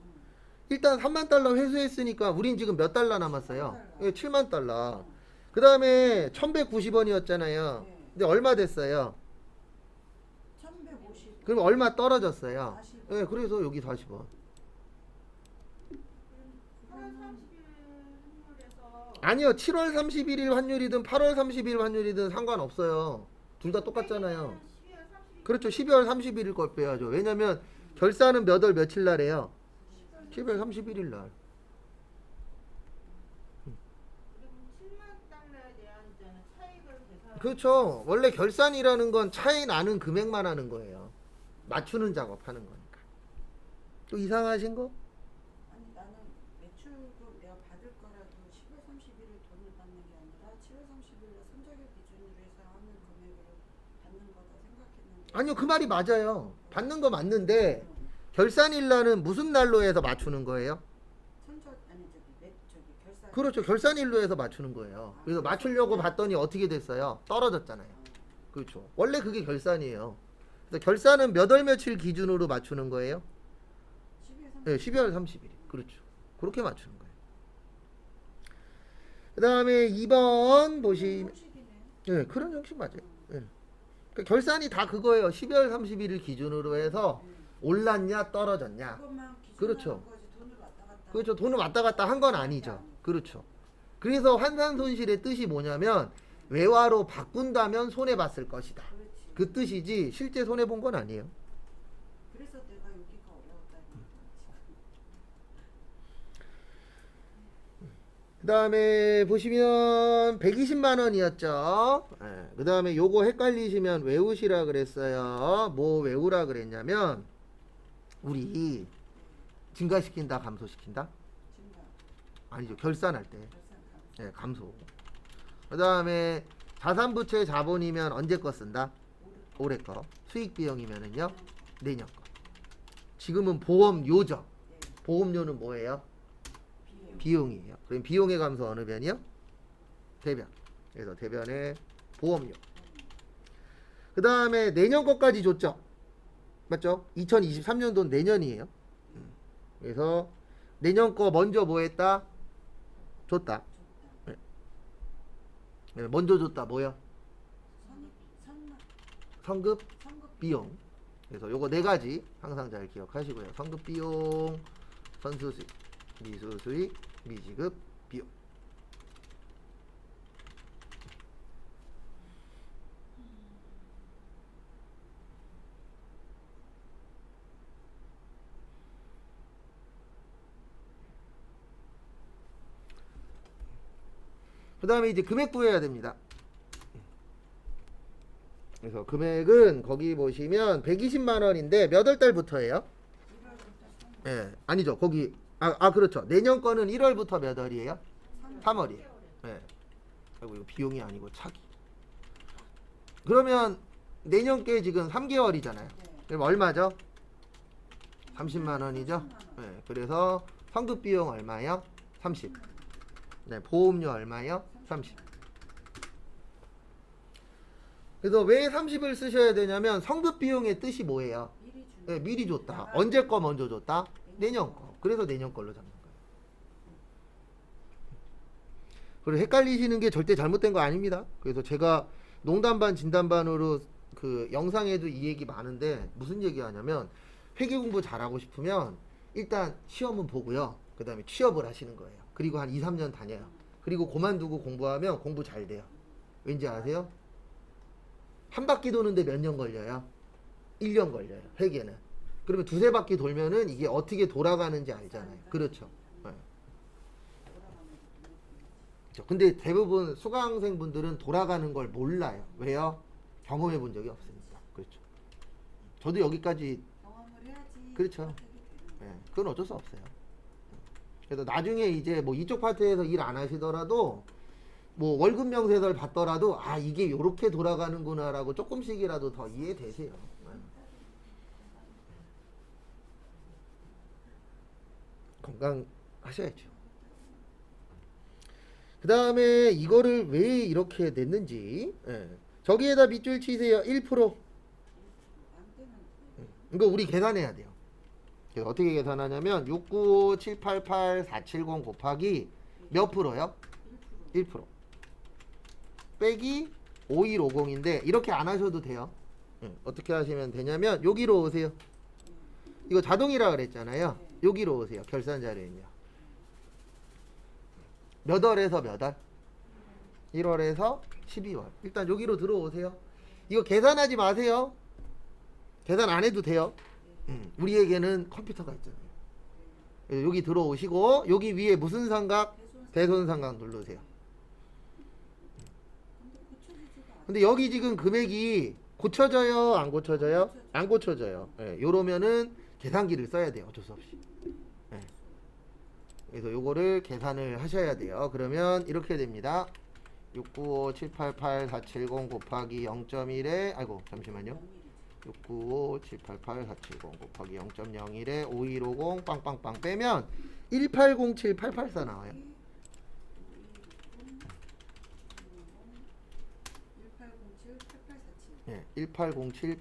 일단 3만 달러 회수했으니까 우린 지금 몇 달러 남았어요? 예, 7만 달러. 그 다음에 1190원이었잖아요. 네. 근데 얼마 됐어요? 1150. 그럼 얼마 떨어졌어요? 40원. 예, 그래서 여기 40원. 8월 30일 환율에서 아니요, 7월 31일 환율이든 8월 30일 환율이든 상관없어요. 둘 다 똑같잖아요. 12월 30일. 그렇죠. 12월 31일 걸 빼야죠. 왜냐면 결산은 몇 월 며칠 날이에요? 12월 31일 날. 그리고 7만 달러에 대한 이제는 차익을 계산. 그렇죠. 원래 결산이라는 건 차이 나는 금액만 하는 거예요. 맞추는 작업하는 거니까. 또 이상하신 거? 아니 나는 매출도 내가 받을 여기를 돈을 받는 게 아니라 7월 30일에 손절일 기준으로 해서 하는 금액으로 받는 거다 생각했는데. 아니요, 그 말이 맞아요. 받는 거 맞는데 결산일날은 무슨 날로 해서 맞추는 거예요? 손절 아니 저기 결산. 그렇죠. 결산일로 해서 맞추는 거예요. 그래서 맞추려고 봤더니 어떻게 됐어요? 떨어졌잖아요. 그렇죠. 원래 그게 결산이에요. 그래서 결산은 몇 월 며칠 기준으로 맞추는 거예요? 12월 30일. 네, 12월 30일. 그렇죠. 그렇게 맞추는 거예요. 그 다음에 2번 보시면, 형식이네. 네, 그런 형식 맞아요. 네. 그러니까 결산이 다 그거예요. 12월 31일 기준으로 해서 올랐냐 떨어졌냐. 그것만 기준으로 그렇죠. 한 거지 돈을 왔다 갔다. 그렇죠. 돈을 왔다 갔다 한 건 아니죠. 그렇죠. 그래서 환산 손실의 뜻이 뭐냐면 외화로 바꾼다면 손해 봤을 것이다. 그렇지. 그 뜻이지 실제 손해 본 건 아니에요. 그래서 내가 여기가 어려웠다니까. 그 다음에 보시면 120만 원이었죠. 그 다음에 요거 헷갈리시면 외우시라 그랬어요. 뭐 외우라 그랬냐면 우리 증가시킨다 감소시킨다? 증가. 아니죠. 결산할 때 결산 감소. 네, 감소. 그 다음에 자산부채 자본이면 언제 거 쓴다? 올해 거. 수익 비용이면은요 내년 거. 지금은 보험료죠. 보험료는 뭐예요? 비용이에요. 그럼 비용의 감소 어느 변이요? 대변. 그래서 대변의 보험료. 그 다음에 내년 거까지 줬죠. 맞죠? 2023년도는 내년이에요. 그래서 내년 거 먼저 뭐 했다? 줬다. 네. 먼저 줬다. 뭐요? 성급 비용. 그래서 요거 네 가지 항상 잘 기억하시고요. 성급 비용, 선수 수익, 미수 수익, 미지급 비용. 그 다음에 이제 금액 구해야 됩니다. 그래서 금액은 거기 보시면 120만 원인데 몇 월 달부터예요? 예, 아니죠. 거기 그렇죠. 내년 거는 1월부터 몇 월이에요? 3월이에요. 예. 아이고 이거 비용이 아니고 차기. 그러면 내년 게 지금 3개월이잖아요. 그럼 얼마죠? 30만 원이죠. 예. 그래서 성급 비용 얼마요? 30. 네, 보험료 얼마요? 30. 그래서 왜 30을 쓰셔야 되냐면 성급 비용의 뜻이 뭐예요? 네, 미리 줬다. 언제 거 먼저 줬다? 내년 거. 그래서 내년 걸로 잡는 거예요. 그리고 헷갈리시는 게 절대 잘못된 거 아닙니다. 그래서 제가 농담 반 진담 반으로 그 영상에도 이 얘기 많은데 무슨 얘기 하냐면 회계 공부 잘하고 싶으면 일단 시험은 보고요. 그 다음에 취업을 하시는 거예요. 그리고 한 2, 3년 다녀요. 그리고 그만두고 공부하면 공부 잘 돼요. 왠지 아세요? 한 바퀴 도는데 몇 년 걸려요? 1년 걸려요. 회계는. 그러면 두세 바퀴 돌면은 이게 어떻게 돌아가는지 알잖아요. 그렇죠. 네. 그렇죠. 근데 대부분 수강생분들은 돌아가는 걸 몰라요. 왜요? 경험해 본 적이 없으니까. 그렇죠. 저도 여기까지 경험을 해야지. 그렇죠. 네. 그건 어쩔 수 없어요. 그래서 나중에 이제 뭐 이쪽 파트에서 일 안 하시더라도 뭐 월급 명세서를 받더라도 이게 요렇게 돌아가는구나라고 조금씩이라도 더 이해되세요. 건강하셔야죠. 그 다음에 이거를 왜 이렇게 냈는지 저기에다 밑줄 치세요. 1%. 이거 우리 계산해야 돼요. 그래서 어떻게 계산하냐면 69788,470 곱하기 몇 프로요? 1%. 빼기 5150인데 이렇게 안 하셔도 돼요. 어떻게 하시면 되냐면 여기로 오세요. 이거 자동이라 그랬잖아요. 여기로 오세요. 결산 자료는요. 몇 월에서 몇 월? 1월에서 12월. 일단 여기로 들어오세요. 이거 계산하지 마세요. 계산 안 해도 돼요. 우리에게는 컴퓨터가 있잖아요. 여기 들어오시고 여기 위에 무슨 삼각? 대손 삼각 누르세요. 근데 여기 지금 금액이 고쳐져요? 안 고쳐져요? 안 고쳐져요. 요러면은 계산기를 써야 돼요. 어쩔 수 없이. 그래서 요거를 계산을 하셔야 돼요. 그러면 이렇게 됩니다. 695-788-470 곱하기 0.1에 아이고 잠시만요. 695-788-470 곱하기 0.01에 5150 빵빵빵 빼면 1807-884 나와요. 1807-8847. 예, 1807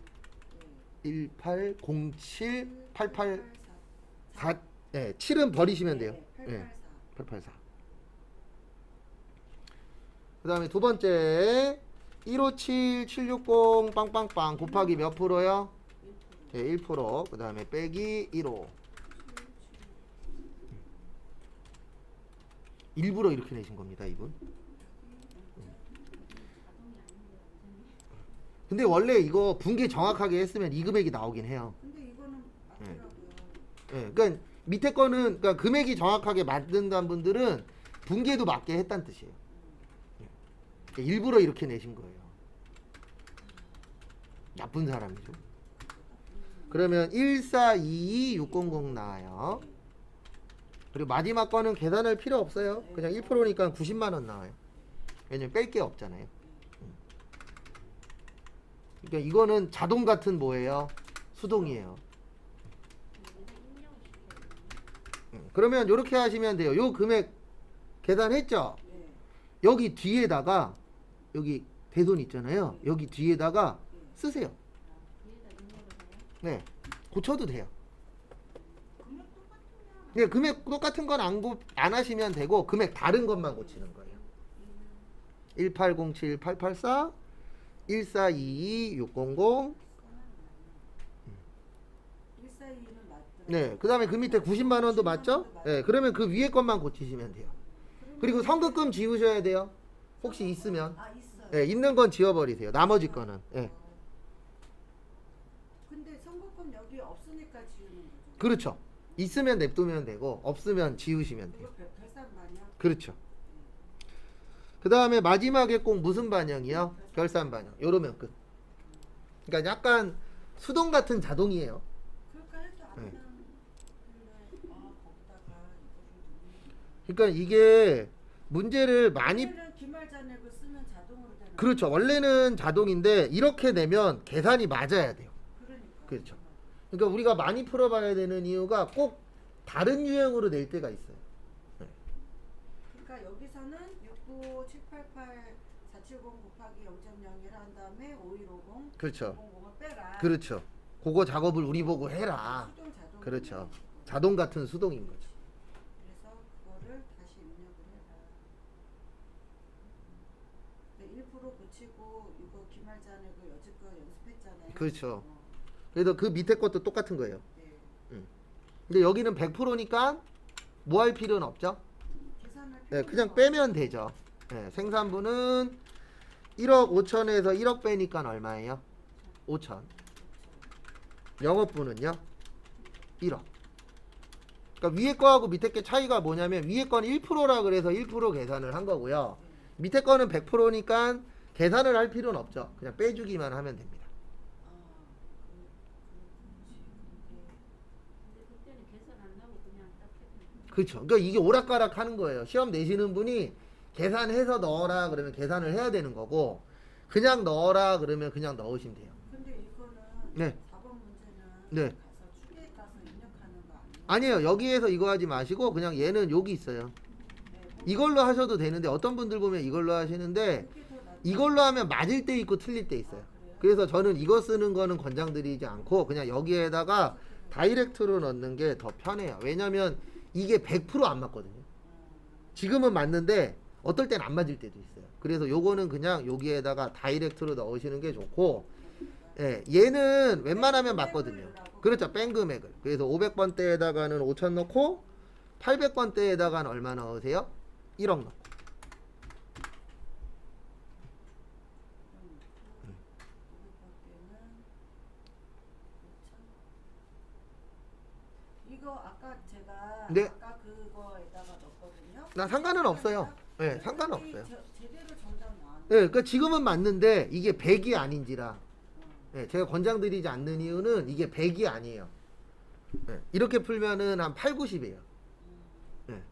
예, 7은 버리시면 돼요. 예, 884. 그 다음에 두 번째 157760 빵빵빵 곱하기 몇 프로요? 예, 1%. 그 다음에 빼기 15. 일부러 이렇게 내신 겁니다, 이분. 근데 원래 이거 분계 정확하게 했으면 이 금액이 나오긴 해요. 근데 이거는 맞더라고요. 예, 그러니까 밑에 거는 그러니까 금액이 정확하게 맞는다는 분들은 분계도 맞게 했다는 뜻이에요. 예. 그러니까 일부러 이렇게 내신 거예요. 나쁜 사람이죠. 그러면 1422600 나와요. 그리고 마지막 거는 계산할 필요 없어요. 그냥 1%니까 90만 원 나와요. 왜냐면 뺄 게 없잖아요. 그러니까 이거는 자동 같은 뭐예요? 수동이에요. 그러면 이렇게 하시면 돼요. 요 금액 계산했죠? 네. 여기 뒤에다가 여기 대손 있잖아요. 여기 뒤에다가 쓰세요. 네, 고쳐도 돼요. 네, 금액 똑같은 건 안 하시면 되고 금액 다른 것만 고치는 거예요. 1807884 1422600 142는 맞더라고요. 네, 그 다음에 그 밑에 90만 원도 맞죠? 네, 그러면 그 위에 것만 고치시면 돼요. 그리고 성급금 지우셔야 돼요. 혹시 있으면. 아, 있어요. 네, 있는 건 지워버리세요. 나머지 거는. 네. 근데 선거권 여기 없으니까 지우는 거죠. 그렇죠. 있으면 냅두면 되고 없으면 지우시면 돼요. 이거 결산 반영. 그렇죠. 그 다음에 마지막에 꼭 무슨 반영이요? 결산 반영. 요러면 끝. 그러니까 약간 수동 같은 자동이에요. 그럴까 해도 안 네. 나오길래 거기다가 이거를 그러니까 이게 문제를 많이 원래는 기말 잔액을 쓰면 자동으로 되는 그렇죠. 원래는 자동인데 이렇게 내면 계산이 맞아야 돼요. 그러니까. 그렇죠. 그러니까 우리가 많이 풀어봐야 되는 이유가 꼭 다른 유형으로 낼 때가 있어요. 그러니까 여기서는 69788 470 곱하기 0.01 한 다음에 5150 그렇죠. 000을 빼라. 그렇죠. 그거 작업을 우리 보고 해라. 수동 자동. 그렇죠. 자동 같은 수동인 거죠. 그래서 그거를 다시 입력을 해라. 근데 1% 고치고 이거 기말 잔액을 여지껏 연습했잖아요. 그렇죠. 어, 그래서 그 밑에 것도 똑같은 거예요. 네. 근데 여기는 100%니까 뭐 할 필요는 없죠. 계산할 네, 필요가 그냥 빼면 되죠. 네, 생산부는 1억 5천에서 1억 빼니까 얼마예요? 5천. 영업부는요? 1억. 그러니까 위에 거하고 밑에 게 차이가 뭐냐면 위에 거는 1%라 그래서 1% 계산을 한 거고요. 밑에 거는 100%니까 계산을 할 필요는 없죠. 그냥 빼주기만 하면 됩니다. 근데 그때는 계산 안 나고 그냥 딱 해도 그렇죠. 그러니까 이게 오락가락 하는 거예요. 시험 내시는 분이 계산해서 넣어라 그러면 계산을 해야 되는 거고 그냥 넣어라 그러면 그냥 넣으시면 돼요. 근데 이거는 네. 4번 문제는 네. 가서 추리에 가서 입력하는 거 아니에요? 아니에요. 여기에서 이거 하지 마시고 그냥 얘는 여기 있어요. 네, 이걸로 하셔도 되는데 어떤 분들 보면 이걸로 하시는데 그게 더 낫- 이걸로 하면 맞을 때 있고 틀릴 때 있어요. 그래서 저는 이거 쓰는 거는 권장드리지 않고 그냥 여기에다가 다이렉트로 넣는 게 더 편해요. 왜냐면 이게 100% 안 맞거든요. 지금은 맞는데 어떨 땐 안 맞을 때도 있어요. 그래서 요거는 그냥 여기에다가 다이렉트로 넣으시는 게 좋고 예, 얘는 웬만하면 맞거든요. 그렇죠. 뺀 금액을. 그래서 500번대에다가는 5천 넣고 800번대에다가는 얼마 넣으세요? 1억 넣고. 이거 아까 제가 네. 아까 그거에다가 넣었거든요. 나 상관은 없어요. 예, 상관은 없어요. 제대로 정답 나왔네. 예, 그러니까 지금은 맞는데 이게 100이 아닌지라. 예, 제가 권장드리지 않는 이유는 이게 100이 아니에요. 예, 이렇게 풀면은 한 8, 90이에요. 예,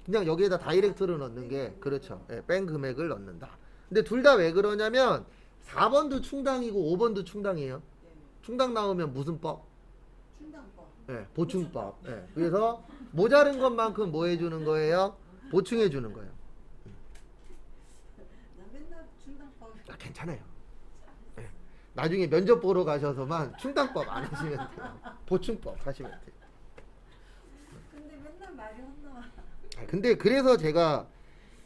그냥 여기에다 다이렉트로 넣는 게 그렇죠. 예, 뺀 금액을 넣는다. 근데 둘 다 왜 그러냐면 4번도 충당이고 5번도 충당이에요. 네. 충당 나오면 무슨 법? 충당법. 예, 보충법. 예, 그래서 모자른 것만큼 뭐 해주는 거예요? 보충해 주는 거예요. 나 맨날 충당법. 아, 괜찮아요. 예, 나중에 면접 보러 가셔서만 충당법 안 하시면 돼요. 보충법 하시면 돼요. 근데 맨날 말이 혼나와. 아, 근데 그래서 제가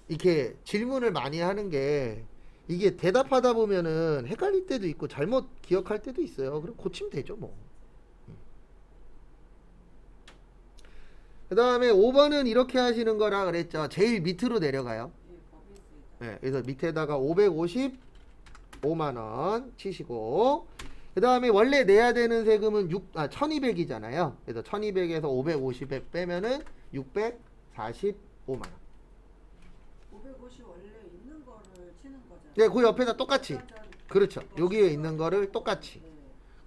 이렇게 질문을 많이 하는 게 이게 대답하다 보면은 헷갈릴 때도 있고 잘못 기억할 때도 있어요. 그럼 고치면 되죠 뭐. 그 다음에 5번은 이렇게 하시는 거라 그랬죠. 제일 밑으로 내려가요. 예, 법인세. 네, 그래서 밑에다가 555만 원 치시고, 그 다음에 원래 내야 되는 세금은 1200이잖아요. 그래서 1200에서 550에 빼면은 645만 원. 550 원래 있는 거를 치는 거잖아요. 네, 그 옆에다 똑같이. 그렇죠. 여기에 있는 거를 똑같이. 네.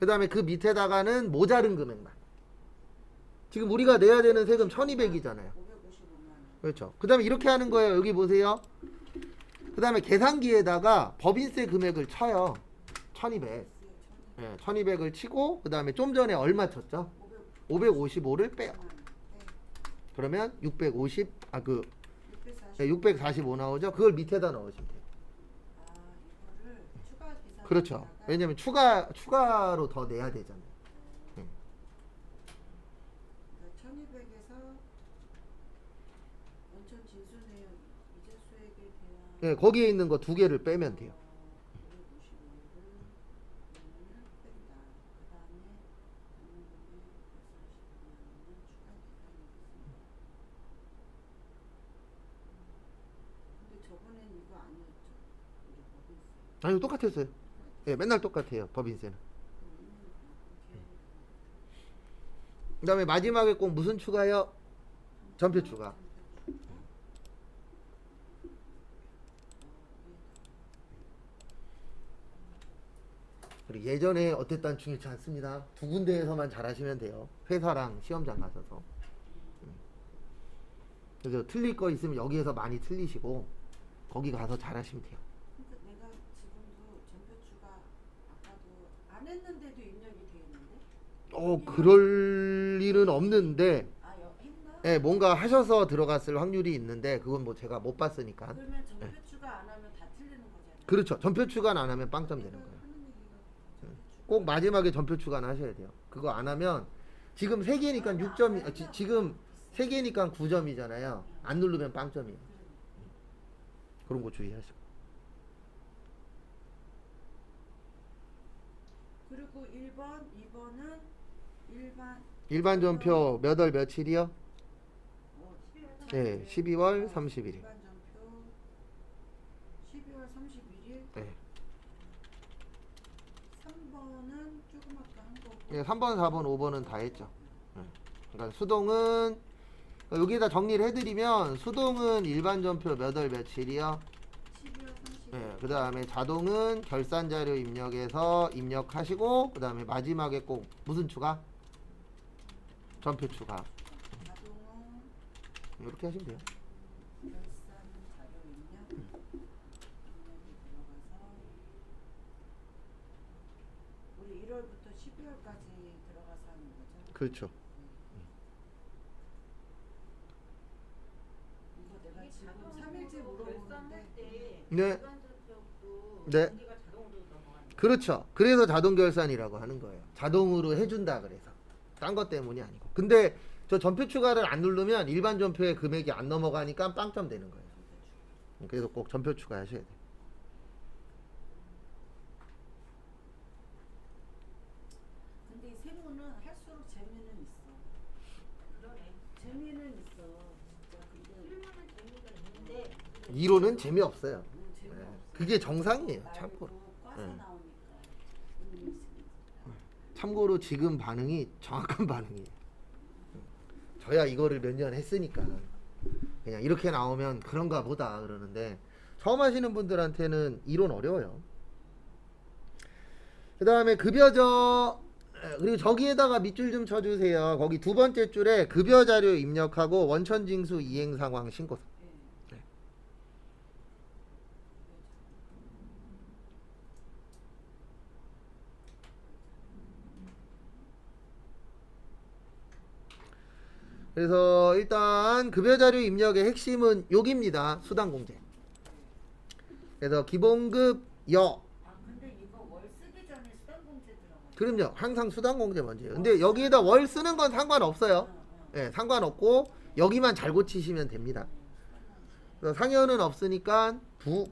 그 다음에 그 밑에다가는 모자른 금액만. 지금 우리가 내야 되는 세금 1200이잖아요. 555만 원. 그렇죠. 그 다음에 이렇게 하는 거예요. 여기 보세요. 그 다음에 계산기에다가 법인세 금액을 쳐요. 1200. 예, 1200을 치고, 그 다음에 좀 전에 얼마 쳤죠? 555를 빼요. 그러면 645 나오죠? 그걸 밑에다 넣으시면 돼요. 아, 이거를 추가 계산. 그렇죠. 왜냐면 추가로 더 내야 되잖아요. 1200에서 원천 진순의 이자 수액에 대한 예, 거기에 있는 거 두 개를 빼면 돼요. 555를 뺀다. 그다음에 당연금액 140만 원은 추가 계산이 있습니다. 근데 저번엔 이거 아니었죠? 우리 법인세. 아니, 똑같았어요. 예, 맨날 똑같아요. 법인세는. 그 다음에 마지막에 꼭 무슨 추가요? 전표 추가. 그리고 예전에 어땠다는 중요치 않습니다. 두 군데에서만 잘하시면 돼요. 회사랑 시험장 가셔서. 그래서 틀릴 거 있으면 여기에서 많이 틀리시고 거기 가서 잘하시면 돼요. 그러니까 내가 지금도 전표추가 아까도 안 했는데도 입력이 돼 있는데? 그럴 일은 없는데, 아, 했나? 예, 뭔가 하셔서 들어갔을 확률이 있는데 그건 뭐 제가 못 봤으니까. 그러면 전표추가 안 하면 다 틀리는 거잖아요. 그렇죠. 전표 추가는 안 하면 빵점 되는 내가 거예요. 하는 얘기가 꼭 마지막에 전표 추가는 하셔야 돼요. 그거 안 하면 지금 3개니까 6점이 지금 3개니까 9점이잖아요. 안 누르면 빵점이에요. 그런 거 주의하시고. 그리고 1번, 2번은 일반 전표 몇 월 며칠이요? 12월 네, 12월 31일. 일반 전표 12월 31일. 네. 3번은 조금 아까 한 거고. 네, 3번, 4번, 5번은 다 했죠. 네. 그러니까 수동은 여기다 정리를 해드리면 수동은 일반 전표 몇 월 며칠이요? 12월 30일. 네, 그 다음에 자동은 결산 자료 입력해서 입력하시고, 그 다음에 마지막에 꼭 무슨 추가? 전표 추가. 자동은 이렇게 하시면 돼요. 결산 자료 입력. 입력이 들어가서 우리 1월부터 12월까지 들어가서 하는 거죠. 그렇죠. 이거 내가 지금 자동으로 3일째 물어보는데 결산할 때 네. 일반 전표도 네. 전기가 자동으로 넘어가는 거예요. 그렇죠. 그래서 자동 결산이라고 하는 거예요. 자동으로 해준다 그래서. 딴 것 때문이 아니고. 근데 저 전표 추가를 안 누르면 일반 전표의 금액이 안 넘어가니까 빵점 되는 거예요. 그래서 꼭 전표 추가하셔야 돼요. 근데 이 세모는 할수록 재미는 있어. 그러네. 재미는 있어. 진짜. 근데 실무는 재미가 있는데 이론은 재미없어요. 재미없어. 그게 정상이에요. 참고로. 꽈서 네. 나오니까 의미 있습니다. 참고로 지금 반응이 정확한 반응이에요. 저야 이거를 몇 년 했으니까 그냥 이렇게 나오면 그런가 보다 그러는데 처음 하시는 분들한테는 이론 어려워요. 그 다음에 급여저 그리고 저기에다가 밑줄 좀 쳐주세요. 거기 두 번째 줄에 급여 자료 입력하고 원천징수 이행 상황 신고서. 예. 그래서 일단 급여 자료 입력의 핵심은 여기입니다. 수당 공제. 그래서 기본급 여. 아 근데 이거 월 쓰기 전에 수당공제 들어가요. 그럼요. 항상 수당 공제 먼저예요. 근데 여기에다 월 쓰는 건 상관없어요. 예, 상관없고 여기만 잘 고치시면 됩니다. 그래서 상여는 없으니까 부,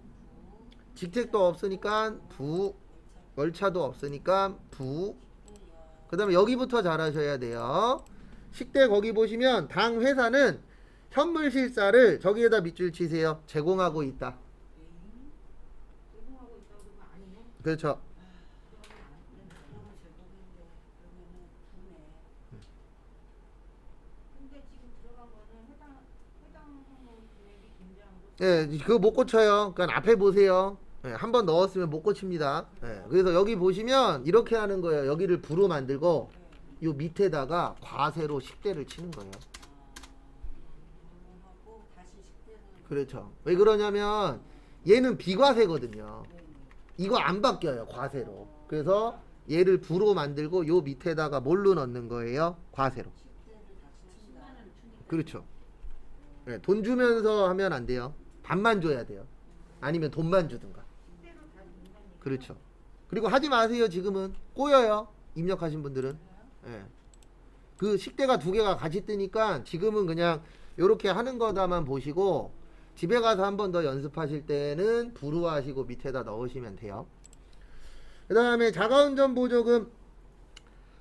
직책도 없으니까 부, 월차도 없으니까 부. 그다음에 여기부터 잘 하셔야 돼요. 식대 거기 보시면 당 회사는 현물실사를 저기에다 밑줄 치세요. 제공하고 있다. 제공하고 있다고 그러면 아니네. 그렇죠. 너무 제공인데 그러면은 부네. 근데 지금 들어간 거는 해당 항목 금액이 김장으로 예, 그거 못 고쳐요. 그러니까 앞에 보세요. 예, 한 번 넣었으면 못 고칩니다. 예, 그래서 여기 보시면 이렇게 하는 거예요. 여기를 부로 만들고 요 밑에다가 과세로 식대를 치는 거예요. 하고 다시 식대는. 그렇죠. 왜 그러냐면 얘는 비과세거든요. 이거 안 바뀌어요. 과세로. 그래서 얘를 부로 만들고 요 밑에다가 뭘로 넣는 거예요? 과세로. 식대를 다시 친다. 그렇죠. 예, 돈 주면서 하면 안 돼요. 반만 줘야 돼요. 아니면 돈만 주든가. 식대로 다 준다는 얘기. 그렇죠. 그리고 하지 마세요. 지금은 꼬여요. 입력하신 분들은. 예. 그 식대가 두 개가 같이 뜨니까 지금은 그냥 요렇게 하는 거다만 보시고 집에 가서 한 번 더 연습하실 때는 부로 하시고 밑에다 넣으시면 돼요. 그 다음에 자가운전 보조금.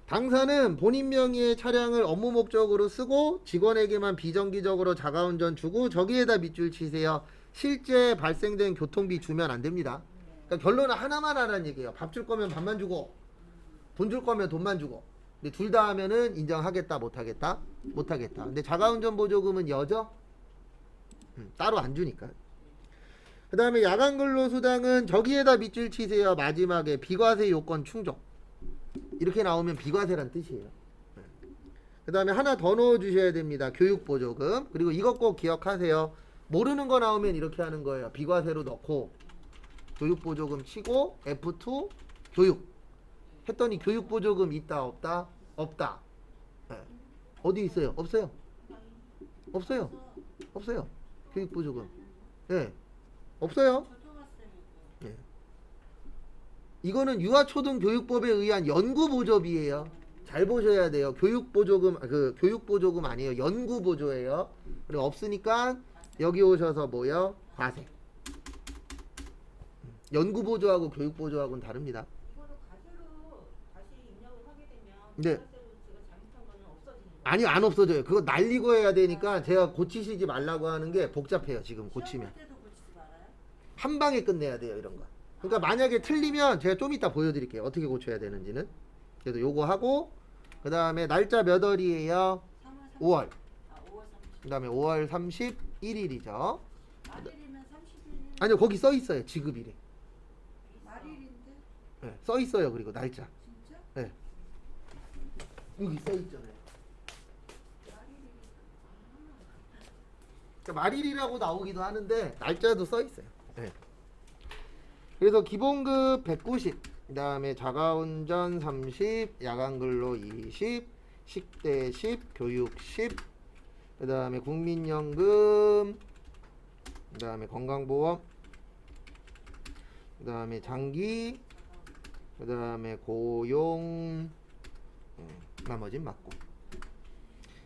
당사는 본인 명의의 차량을 업무 목적으로 쓰고 직원에게만 비정기적으로 자가운전 주고 저기에다 밑줄 치세요. 실제 발생된 교통비 주면 안 됩니다. 그러니까 결론은 하나만 하라는 얘기예요. 밥 줄 거면 밥만 주고 돈 줄 거면 돈만 주고. 근데 둘 다 하면은 인정하겠다 못하겠다? 못하겠다. 근데 자가운전 보조금은 여죠? 따로 안 주니까. 그 다음에 야간근로수당은 저기에다 밑줄 치세요. 마지막에 비과세 요건 충족. 이렇게 나오면 비과세란 뜻이에요. 그 다음에 하나 더 넣어주셔야 됩니다. 교육보조금. 그리고 이것 꼭 기억하세요. 모르는 거 나오면 이렇게 하는 거예요. 비과세로 넣고 교육보조금 치고 F2 교육 했더니 교육보조금 있다 없다? 없다. 네. 어디 있어요? 없어요. 없어요. 없어요. 교육보조금. 예. 없어요. 초등학생이고. 예. 이거는 유아초등교육법에 의한 연구보조비예요. 잘 보셔야 돼요. 교육보조금 교육보조금 아니에요. 연구보조예요. 그리고 없으니까 여기 오셔서 뭐요? 과세. 연구보조하고 교육보조하고는 다릅니다. 이거를 과세로 다시 입력을 하게 되면 네. 과세로 제가 잘못한 거는 없어지는 거예요. 아니요, 안 없어져요. 그거 날리고 해야 되니까 제가 고치시지 말라고 하는 게 복잡해요. 지금 고치면 시험 볼 때도 고치지 말아요? 한 방에 끝내야 돼요. 이런 거. 그러니까 만약에 틀리면 제가 좀 이따 보여드릴게요. 어떻게 고쳐야 되는지는. 그래서 요거 하고 그 다음에 날짜 몇 월이에요? 3월 5월. 아 5월 30일. 그 다음에 5월 31일이죠. 말일이면 31일. 아니요, 거기 써 있어요. 지급일에. 말일인데 네, 써 있어요. 그리고 날짜. 진짜? 네. 여기 써 있잖아요. 그러니까 말일이라고 나오기도 하는데 날짜도 써 있어요. 네. 그래서 기본급 190, 그 다음에 자가운전 30, 야간근로 20, 식대 10, 교육 10, 그 다음에 국민연금, 그 다음에 건강보험, 그 다음에 장기, 그 다음에 고용, 나머진 맞고.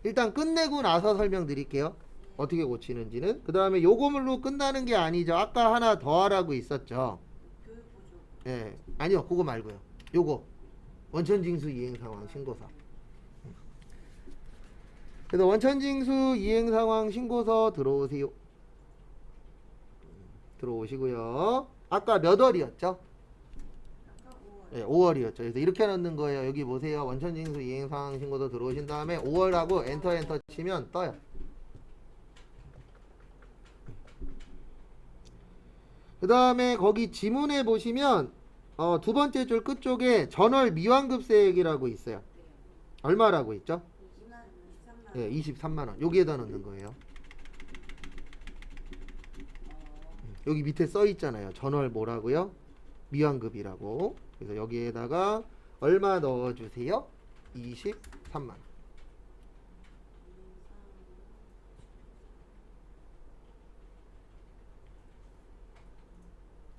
일단 끝내고 나서 설명드릴게요. 어떻게 고치는지는. 그 다음에 요거물로 끝나는 게 아니죠. 아까 하나 더 하라고 있었죠. 교육보조. 예, 아니요, 그거 말고요. 요거 원천징수 이행상황 신고서. 그래서 원천징수 이행상황 신고서 들어오세요. 들어오시고요. 아까 몇 월이었죠? 아까 5월. 예, 5월이었죠. 그래서 이렇게 넣는 거예요. 여기 보세요. 원천징수 이행상황 신고서 들어오신 다음에 5월하고 엔터 치면 떠요. 그 다음에 거기 지문에 보시면 두 번째 줄 끝쪽에 전월 미환급세액이라고 있어요. 네. 얼마라고 있죠? 23만 예, 23만 원. 여기에다 넣는 거예요. 여기 밑에 써 있잖아요. 전월 뭐라고요? 미환급이라고. 그래서 여기에다가 얼마 넣어 주세요? 23만 원.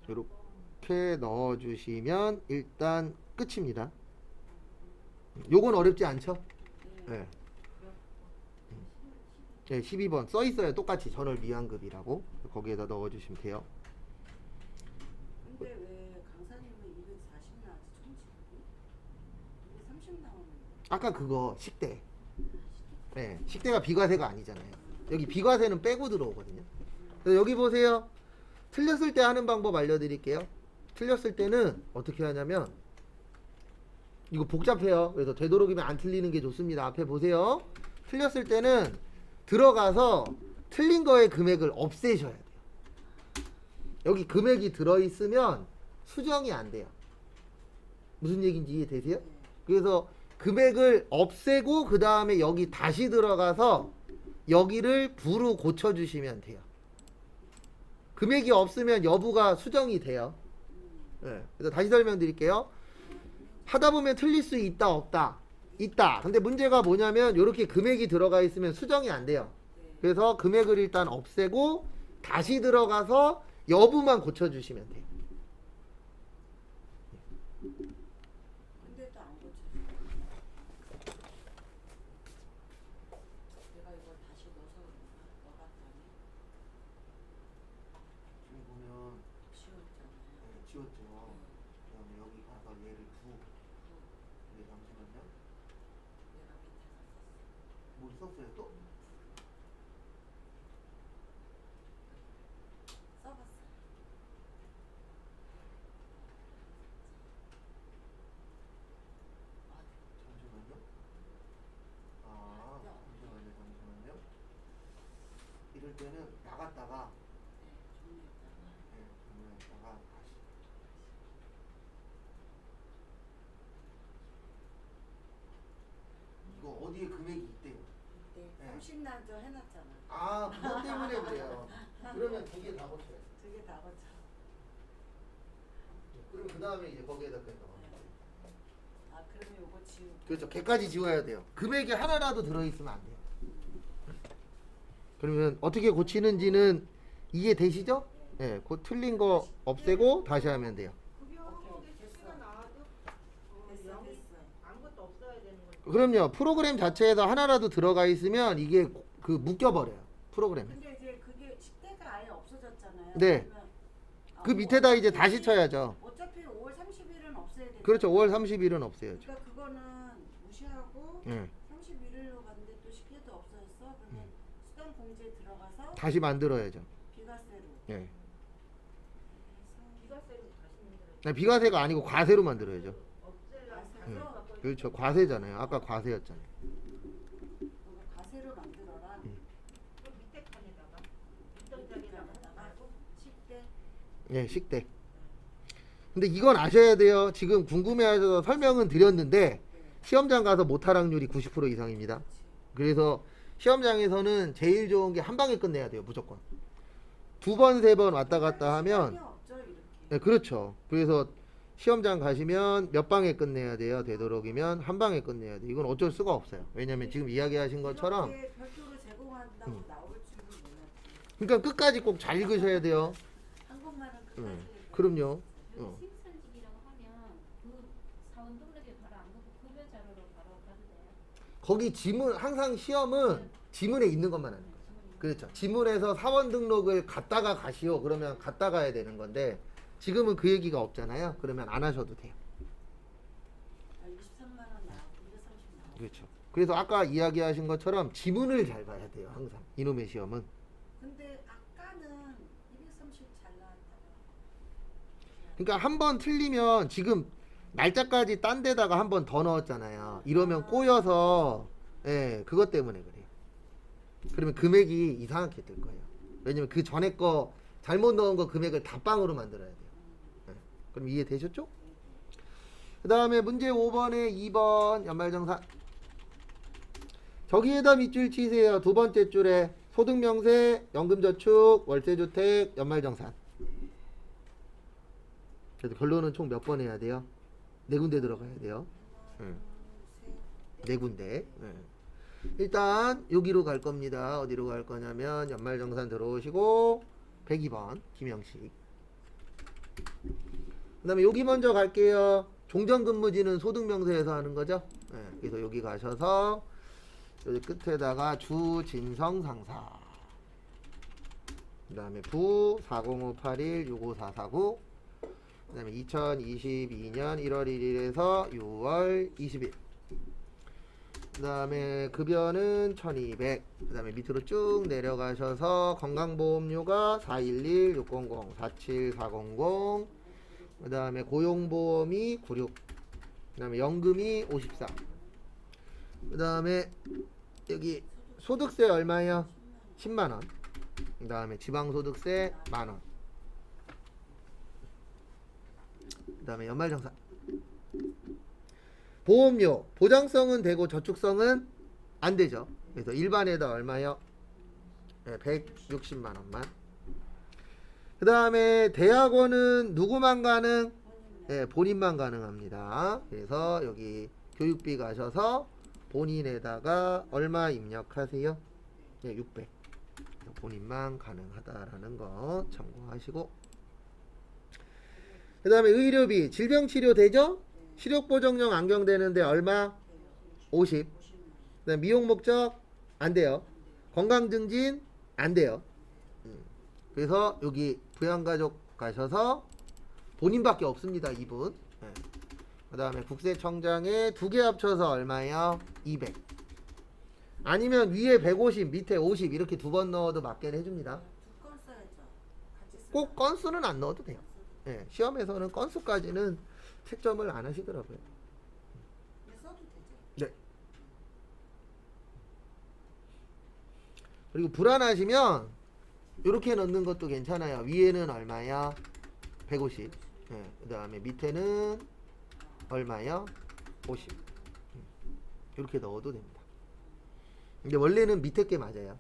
이렇게 넣어 주시면 일단 끝입니다. 요건 어렵지 않죠? 네. 네, 12번 써 있어요. 똑같이 전월 미환급이라고. 거기에다 넣어 주시면 돼요. 근데 왜 강사님은 240 나왔지? 총칙이? 230 나오는 아까 그거 식대. 네, 식대가 비과세가 아니잖아요. 여기 비과세는 빼고 들어오거든요. 그래서 여기 보세요. 틀렸을 때 하는 방법 알려드릴게요. 틀렸을 때는 어떻게 하냐면 이거 복잡해요. 그래서 되도록이면 안 틀리는 게 좋습니다. 앞에 보세요. 틀렸을 때는 들어가서 틀린 거의 금액을 없애셔야 돼요. 여기 금액이 들어있으면 수정이 안 돼요. 무슨 얘기인지 이해되세요? 그래서 금액을 없애고 그 다음에 여기 다시 들어가서 여기를 부로 고쳐주시면 돼요. 금액이 없으면 여부가 수정이 돼요. 네. 그래서 다시 설명드릴게요. 하다 보면 틀릴 수 있다 없다 있다. 근데 문제가 뭐냐면 이렇게 금액이 들어가 있으면 수정이 안 돼요. 그래서 금액을 일단 없애고 다시 들어가서 여부만 고쳐주시면 돼요. 근데 또 안 고쳐줘. 내가 이걸 다시 넣어서 넣어봤더니 지금 보면 지웠잖아요. 지웠죠. 그다음에 여기 가서 얘를 네, 잠시만요. 내가 밑에 놨었어. 뭘 썼어요 또? 써봤어. 잠시만요. 잠시만요. 이럴 때는 나갔다가 정리했다가 다시. 이거 어디에 금액이 있대요? 네, 네. 30 난저 해놨잖아. 아, 그것 때문에 그래요. 그러면 두 개 다 고쳐요. 두 개 다 고쳐. 그럼 그 다음에 이제 거기에다 뺀다. 아, 그러면 요거 지우고. 그렇죠. 걔까지 지워야 돼요. 금액이 하나라도 들어있으면 안 돼요. 그러면 어떻게 고치는지는 이해되시죠? 네, 그 틀린 거 없애고 다시 하면 돼요. 급여 항목에 됐어. 수치가 나와도 됐어, 영이 됐어. 아무것도 없어야 되는 거죠. 그럼요. 프로그램 자체에서 하나라도 들어가 있으면 이게 그 묶여버려요. 프로그램에. 근데 이제 그게 식대가 아예 없어졌잖아요. 네. 그러면 그 밑에다 이제 다시 쳐야죠. 어차피 5월 30일은 없어야 돼. 그렇죠. 5월 30일은 없애야죠. 그러니까 그거는 무시하고 예. 31일로 갔는데 또 식대도 없어졌어. 그러면 수당 공제에 들어가서 다시 만들어야죠. 비과세로. 예. 해서 비과세로 다시 만들어야 네, 비과세가 아니고 과세로 만들어야죠. 없애려고 과세로? 그렇죠. 과세잖아요. 아까 과세였잖아요. 그거 과세로 만들어라. 그 밑에 칸에다가 있던 자리에다가 말고 식대. 예, 식대. 근데 이건 아셔야 돼요. 지금 궁금해하셔서 설명은 드렸는데 시험장 가서 못할 확률이 90% 이상입니다. 그래서 시험장에서는 제일 좋은 게 한 방에 끝내야 돼요. 무조건. 두 번, 세 번 왔다 갔다 하면 시간이 없죠, 이렇게. 네, 그렇죠. 그래서 시험장 가시면 몇 방에 끝내야 돼요. 되도록이면 한 방에 끝내야 돼요. 이건 어쩔 수가 없어요. 왜냐면 지금 이야기하신 것처럼 이렇게 별도로 제공한다고 나올 줄은 몰랐지. 그러니까 끝까지 꼭 잘 읽으셔야 돼요. 한국말은 끝까지. 그럼요. 그리고 어. 생산직이라고 하면 그 사원 등록에 바로 안 가고 급여 자료로 바로 가도 돼요. 거기 지문 항상 시험은 지문에 있는 것만 하는 거예요. 그렇죠. 지문에서 사원 등록을 갔다가 가시오. 그러면 갔다 가야 되는 건데 지금은 그 얘기가 없잖아요. 그러면 안 하셔도 돼요. 23만 원 나오고 230 나오고. 그렇죠. 그래서 아까 이야기하신 것처럼 지문을 잘 봐야 돼요. 항상 이놈의 시험은. 근데 아까는 230 잘 나왔다가. 그러니까 한 번 틀리면 지금 날짜까지 딴 데다가 한 번 더 넣었잖아요. 이러면 꼬여서 예, 그것 때문에 그래요. 그러면 금액이 이상하게 뜰 거예요. 왜냐면 그 전에 거 잘못 넣은 거 금액을 다 빵으로 만들어야 돼요. 예. 그럼 이해되셨죠? 그 다음에 문제 5번에 2번 연말정산. 저기에다 밑줄 치세요. 두 번째 줄에 소득명세, 연금저축, 월세주택, 연말정산. 그래서 결론은 총 몇 번 해야 돼요? 네 군데 들어가야 돼요. 네 군데. 일단 여기로 갈 겁니다. 어디로 갈 거냐면 연말정산 들어오시고 102번 김영식. 그 다음에 여기 먼저 갈게요. 종전근무지는 소득명세에서 하는 거죠. 그래서 여기 가셔서 여기 끝에다가 주진성상사, 그 다음에 부 4058165449, 그 다음에 2022년 1월 1일에서 6월 20일, 그 다음에 급여는 1200, 그 다음에 밑으로 쭉 내려가셔서 건강보험료가 411, 600, 47400, 그 다음에 고용보험이 96, 그 다음에 연금이 54, 그 다음에 여기 소득세 얼마예요? 10만원. 그 다음에 지방소득세 만원. 그 다음에 연말정산. 보험료 보장성은 되고 저축성은 안 되죠. 그래서 일반에다 얼마요? 160만원만. 그 다음에 대학원은 누구만 가능? 본인만 가능합니다. 그래서 여기 교육비 가셔서 본인에다가 얼마 입력하세요? 600. 본인만 가능하다라는 거 참고하시고, 그 다음에 의료비 질병치료 되죠? 시력보정용 안경 되는데 얼마? 50. 그 다음에 미용 목적 안 돼요. 건강증진 안 돼요. 그래서 여기 부양가족 가셔서 본인밖에 없습니다. 이분. 그 다음에 국세청장에 두 개 합쳐서 얼마예요? 200. 아니면 위에 150 밑에 50 이렇게 두 번 넣어도 맞게 해줍니다. 두 건 써야죠. 같이 쓰면 꼭 건수는 안 넣어도 돼요. 시험에서는 건수까지는 채점을 안 하시더라고요. 근데 써도 되죠. 네. 그리고 불안하시면 이렇게 넣는 것도 괜찮아요. 위에는 얼마야? 150. 그 다음에 밑에는 얼마요? 50. 이렇게 넣어도 됩니다. 근데 원래는 밑에 게 맞아요.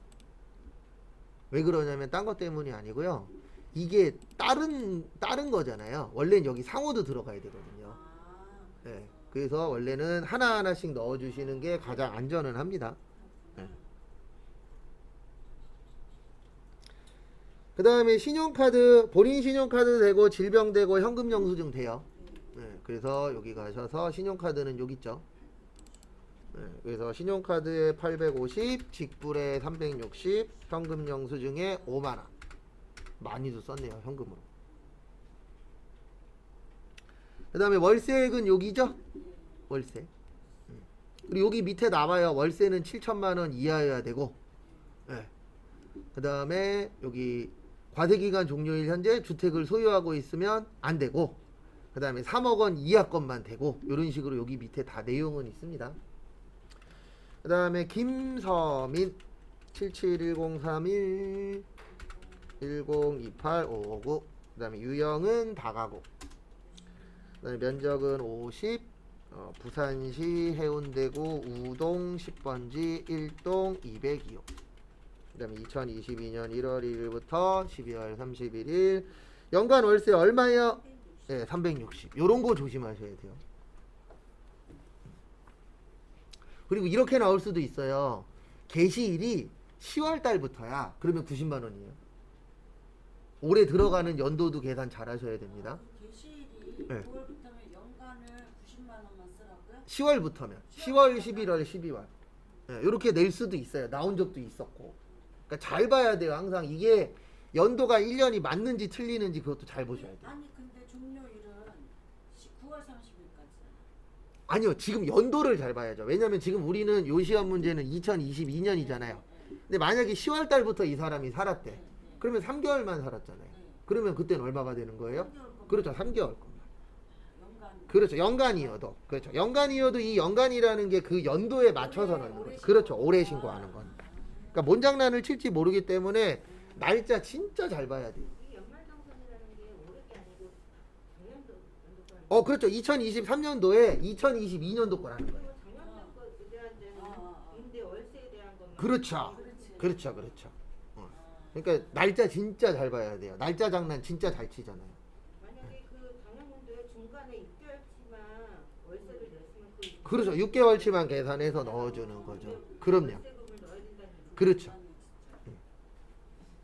왜 그러냐면 딴 것 때문이 아니고요. 이게 다른 거잖아요. 원래는 여기 상호도 들어가야 되거든요. 그래서 원래는 하나하나씩 넣어주시는 게 가장 안전은 합니다. 그 다음에 신용카드, 본인 신용카드 되고 질병되고 현금영수증 돼요. 그래서 여기 가셔서 신용카드는 여기 있죠. 그래서 신용카드에 850, 직불에 360, 현금영수증에 5만원. 많이도 썼네요. 현금으로. 그 다음에 월세액은 여기죠. 월세. 그리고 여기 밑에 나와요. 월세는 7천만원 이하여야 되고, 그 다음에 여기 과세기간 종료일 현재 주택을 소유하고 있으면 안 되고, 그 다음에 3억원 이하 것만 되고, 이런 식으로 여기 밑에 다 내용은 있습니다. 그 다음에 김서민 771031 10285559, 그 다음에 유형은 다가구, 그 다음에 면적은 50, 부산시 해운대구 우동 10번지 1동 202호, 그 다음에 2022년 1월 1일부터 12월 31일, 연간 월세 얼마예요? 360. 요런 거 조심하셔야 돼요. 그리고 이렇게 나올 수도 있어요. 게시일이 10월 달부터야. 그러면 90만 원이에요. 올해 들어가는 연도도 계산 잘 하셔야 됩니다. 게시일이 네. 9월부터면 연간을 90만 원만 쓰라고요? 10월부터면 10월, 11월, 12월 이렇게 낼 수도 있어요. 나온 적도 있었고. 그러니까 잘 봐야 돼요. 항상 이게 연도가 1년이 맞는지 틀리는지 그것도 잘 보셔야 돼요. 아니 근데 종료일은 9월 30일까지잖아. 아니요. 지금 연도를 잘 봐야죠. 왜냐면 지금 우리는 요 시험 문제는 2022년이잖아요. 근데 만약에 10월 달부터 이 사람이 살았대. 그러면 3개월만 살았잖아요. 그러면 그때는 얼마가 되는 거예요? 그렇죠. 3개월 겁니다. 연간. 그렇죠. 연간이어도. 그렇죠. 연간이어도 이 연간이라는 게 그 연도에 맞춰서 넣는 거죠. 그렇죠. 올해 신고하는 건. 그러니까 뭔 장난을 칠지 모르기 때문에 날짜 진짜 잘 봐야 돼요. 이 연말정산이라는 게 올해 게 아니고 작년도 연도가 그렇죠. 2023년도에 2022년도 거라는 거예요. 그리고 작년 거에 대한 데는 임대 월세에 대한 거면 그렇죠. 그렇지. 그렇죠. 그렇죠. 아. 그러니까 날짜 진짜 잘 봐야 돼요. 날짜 장난 진짜 잘 치잖아요. 만약에 그 작년도에 중간에 6개월치만 월세를 냈으면 그 그렇죠. 6개월치만 계산해서 넣어주는 거죠. 그럼요. 월세금을 넣어야 된다는 얘기죠. 그렇죠. 아니, 진짜.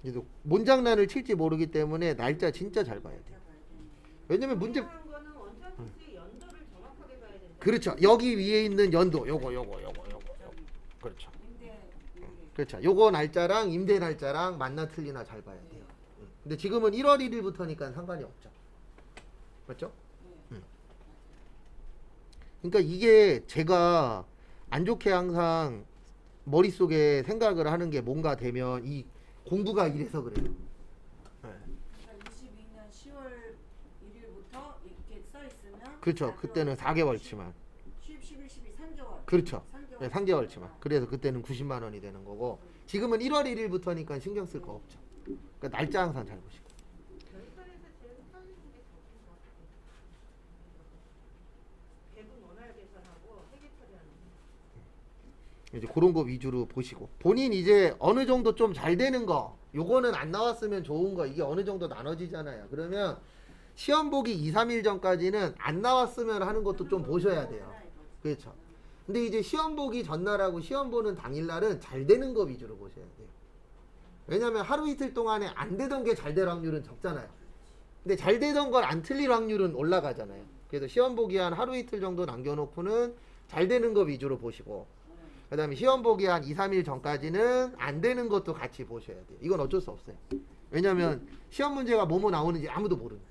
그래도 뭔장난을 칠지 모르기 때문에 날짜 진짜 잘 봐야 돼요. 진짜 봐야 되는데. 왜냐면 문제 중요한 거는 원천 택스의 연도를 정확하게 봐야 된다. 그렇죠. 여기 위에 있는 연도 요거 그렇죠. 임대 그렇죠. 요거 날짜랑 임대 날짜랑 맞나 틀리나 잘 봐야 돼요. 근데 지금은 1월 1일부터니까 상관이 없죠. 맞죠? 네. 그러니까 이게 제가 안 좋게 항상 머릿속에 생각을 하는 게 뭔가 되면 이 공부가 이래서 그래요. 네. 그러니까 22년 10월 1일부터 이렇게 써 있으면 그렇죠. 그때는 4개월치만. 10, 11, 12, 3개월. 그렇죠. 3개월. 네, 3개월치만. 그래서 그때는 90만 원이 되는 거고 지금은 1월 1일부터니까 신경 쓸 거 없죠. 그러니까 날짜 항상 잘 보시고. 별선에서 제일 헷갈리는 게 정신 것 같아요. 배분 원활 계산하고 회계 처리하는 거. 이제 그런 거 위주로 보시고 본인 이제 어느 정도 좀 잘 되는 거 요거는 안 나왔으면 좋은 거 이게 어느 정도 나눠지잖아요. 그러면 시험 보기 2, 3일 전까지는 안 나왔으면 하는 것도 좀 보셔야 돼요. 그렇죠. 근데 이제 시험 보기 전날하고 시험 보는 당일날은 잘 되는 거 위주로 보셔야 돼요. 왜냐면 하루 이틀 동안에 안 되던 게 잘 될 확률은 적잖아요. 근데 잘 되던 걸 안 틀릴 확률은 올라가잖아요. 그래서 시험 보기 한 하루 이틀 정도 남겨놓고는 잘 되는 거 위주로 보시고 그 다음에 시험 보기 한 2, 3일 전까지는 안 되는 것도 같이 보셔야 돼요. 이건 어쩔 수 없어요. 왜냐면 시험 문제가 뭐뭐 나오는지 아무도 모르니까.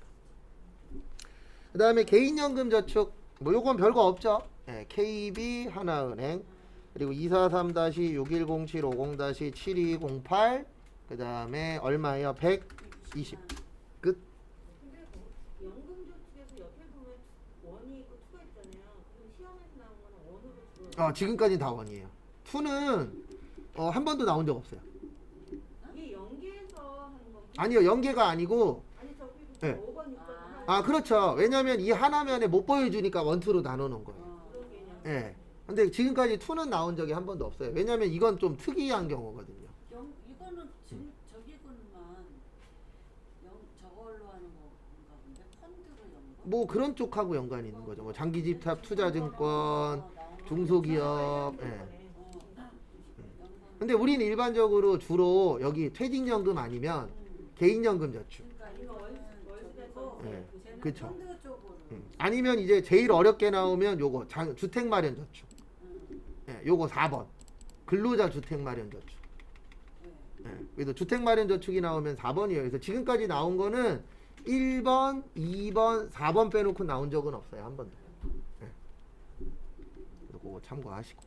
그 다음에 개인연금 저축 뭐 요건 별거 없죠. 네, KB 하나은행 그리고 243-610750-7208 그 다음에 얼마예요? 120 끝. 근데 연금 저축에서 옆에 보면 원이 있고 투가 있잖아요. 그럼 시험에서 나온 거는 원으로 주어. 지금까지는 다 원이에요. 2는 한 번도 나온 적 없어요. 이게 연계해서 하는 건가? 아니요, 연계가 아니고 아니 저기 네. 5번 6번 그렇죠. 왜냐면 이 하나면에 못 보여주니까 원투로 나누는 거예요. 그런 개념. 예. 근데 지금까지 2는 나온 적이 한 번도 없어요. 왜냐면 이건 좀 특이한 경우거든요. 이거는 지금 저기군만 저걸로 하는 건가 본데 펀드로 연거? 뭐 그런 쪽하고 연관이 있는 거죠. 뭐 장기집합, 투자증권, 중소기업. 예. 근데 우리는 일반적으로 주로 여기 퇴직연금 아니면 개인연금 저축. 그러니까 이거 이거는 월세 저거고 예. 쟤는 그쵸. 펀드 쪽으로. 아니면 이제 제일 어렵게 나오면 요거 주택마련저축. 음. 예, 요거 4번. 근로자 주택마련저축. 네. 예, 그래서 주택마련저축이 나오면 4번이에요. 그래서 지금까지 나온 거는 1번, 2번, 4번 빼놓고 나온 적은 없어요. 한 번도. 예. 그래서 그거 참고하시고.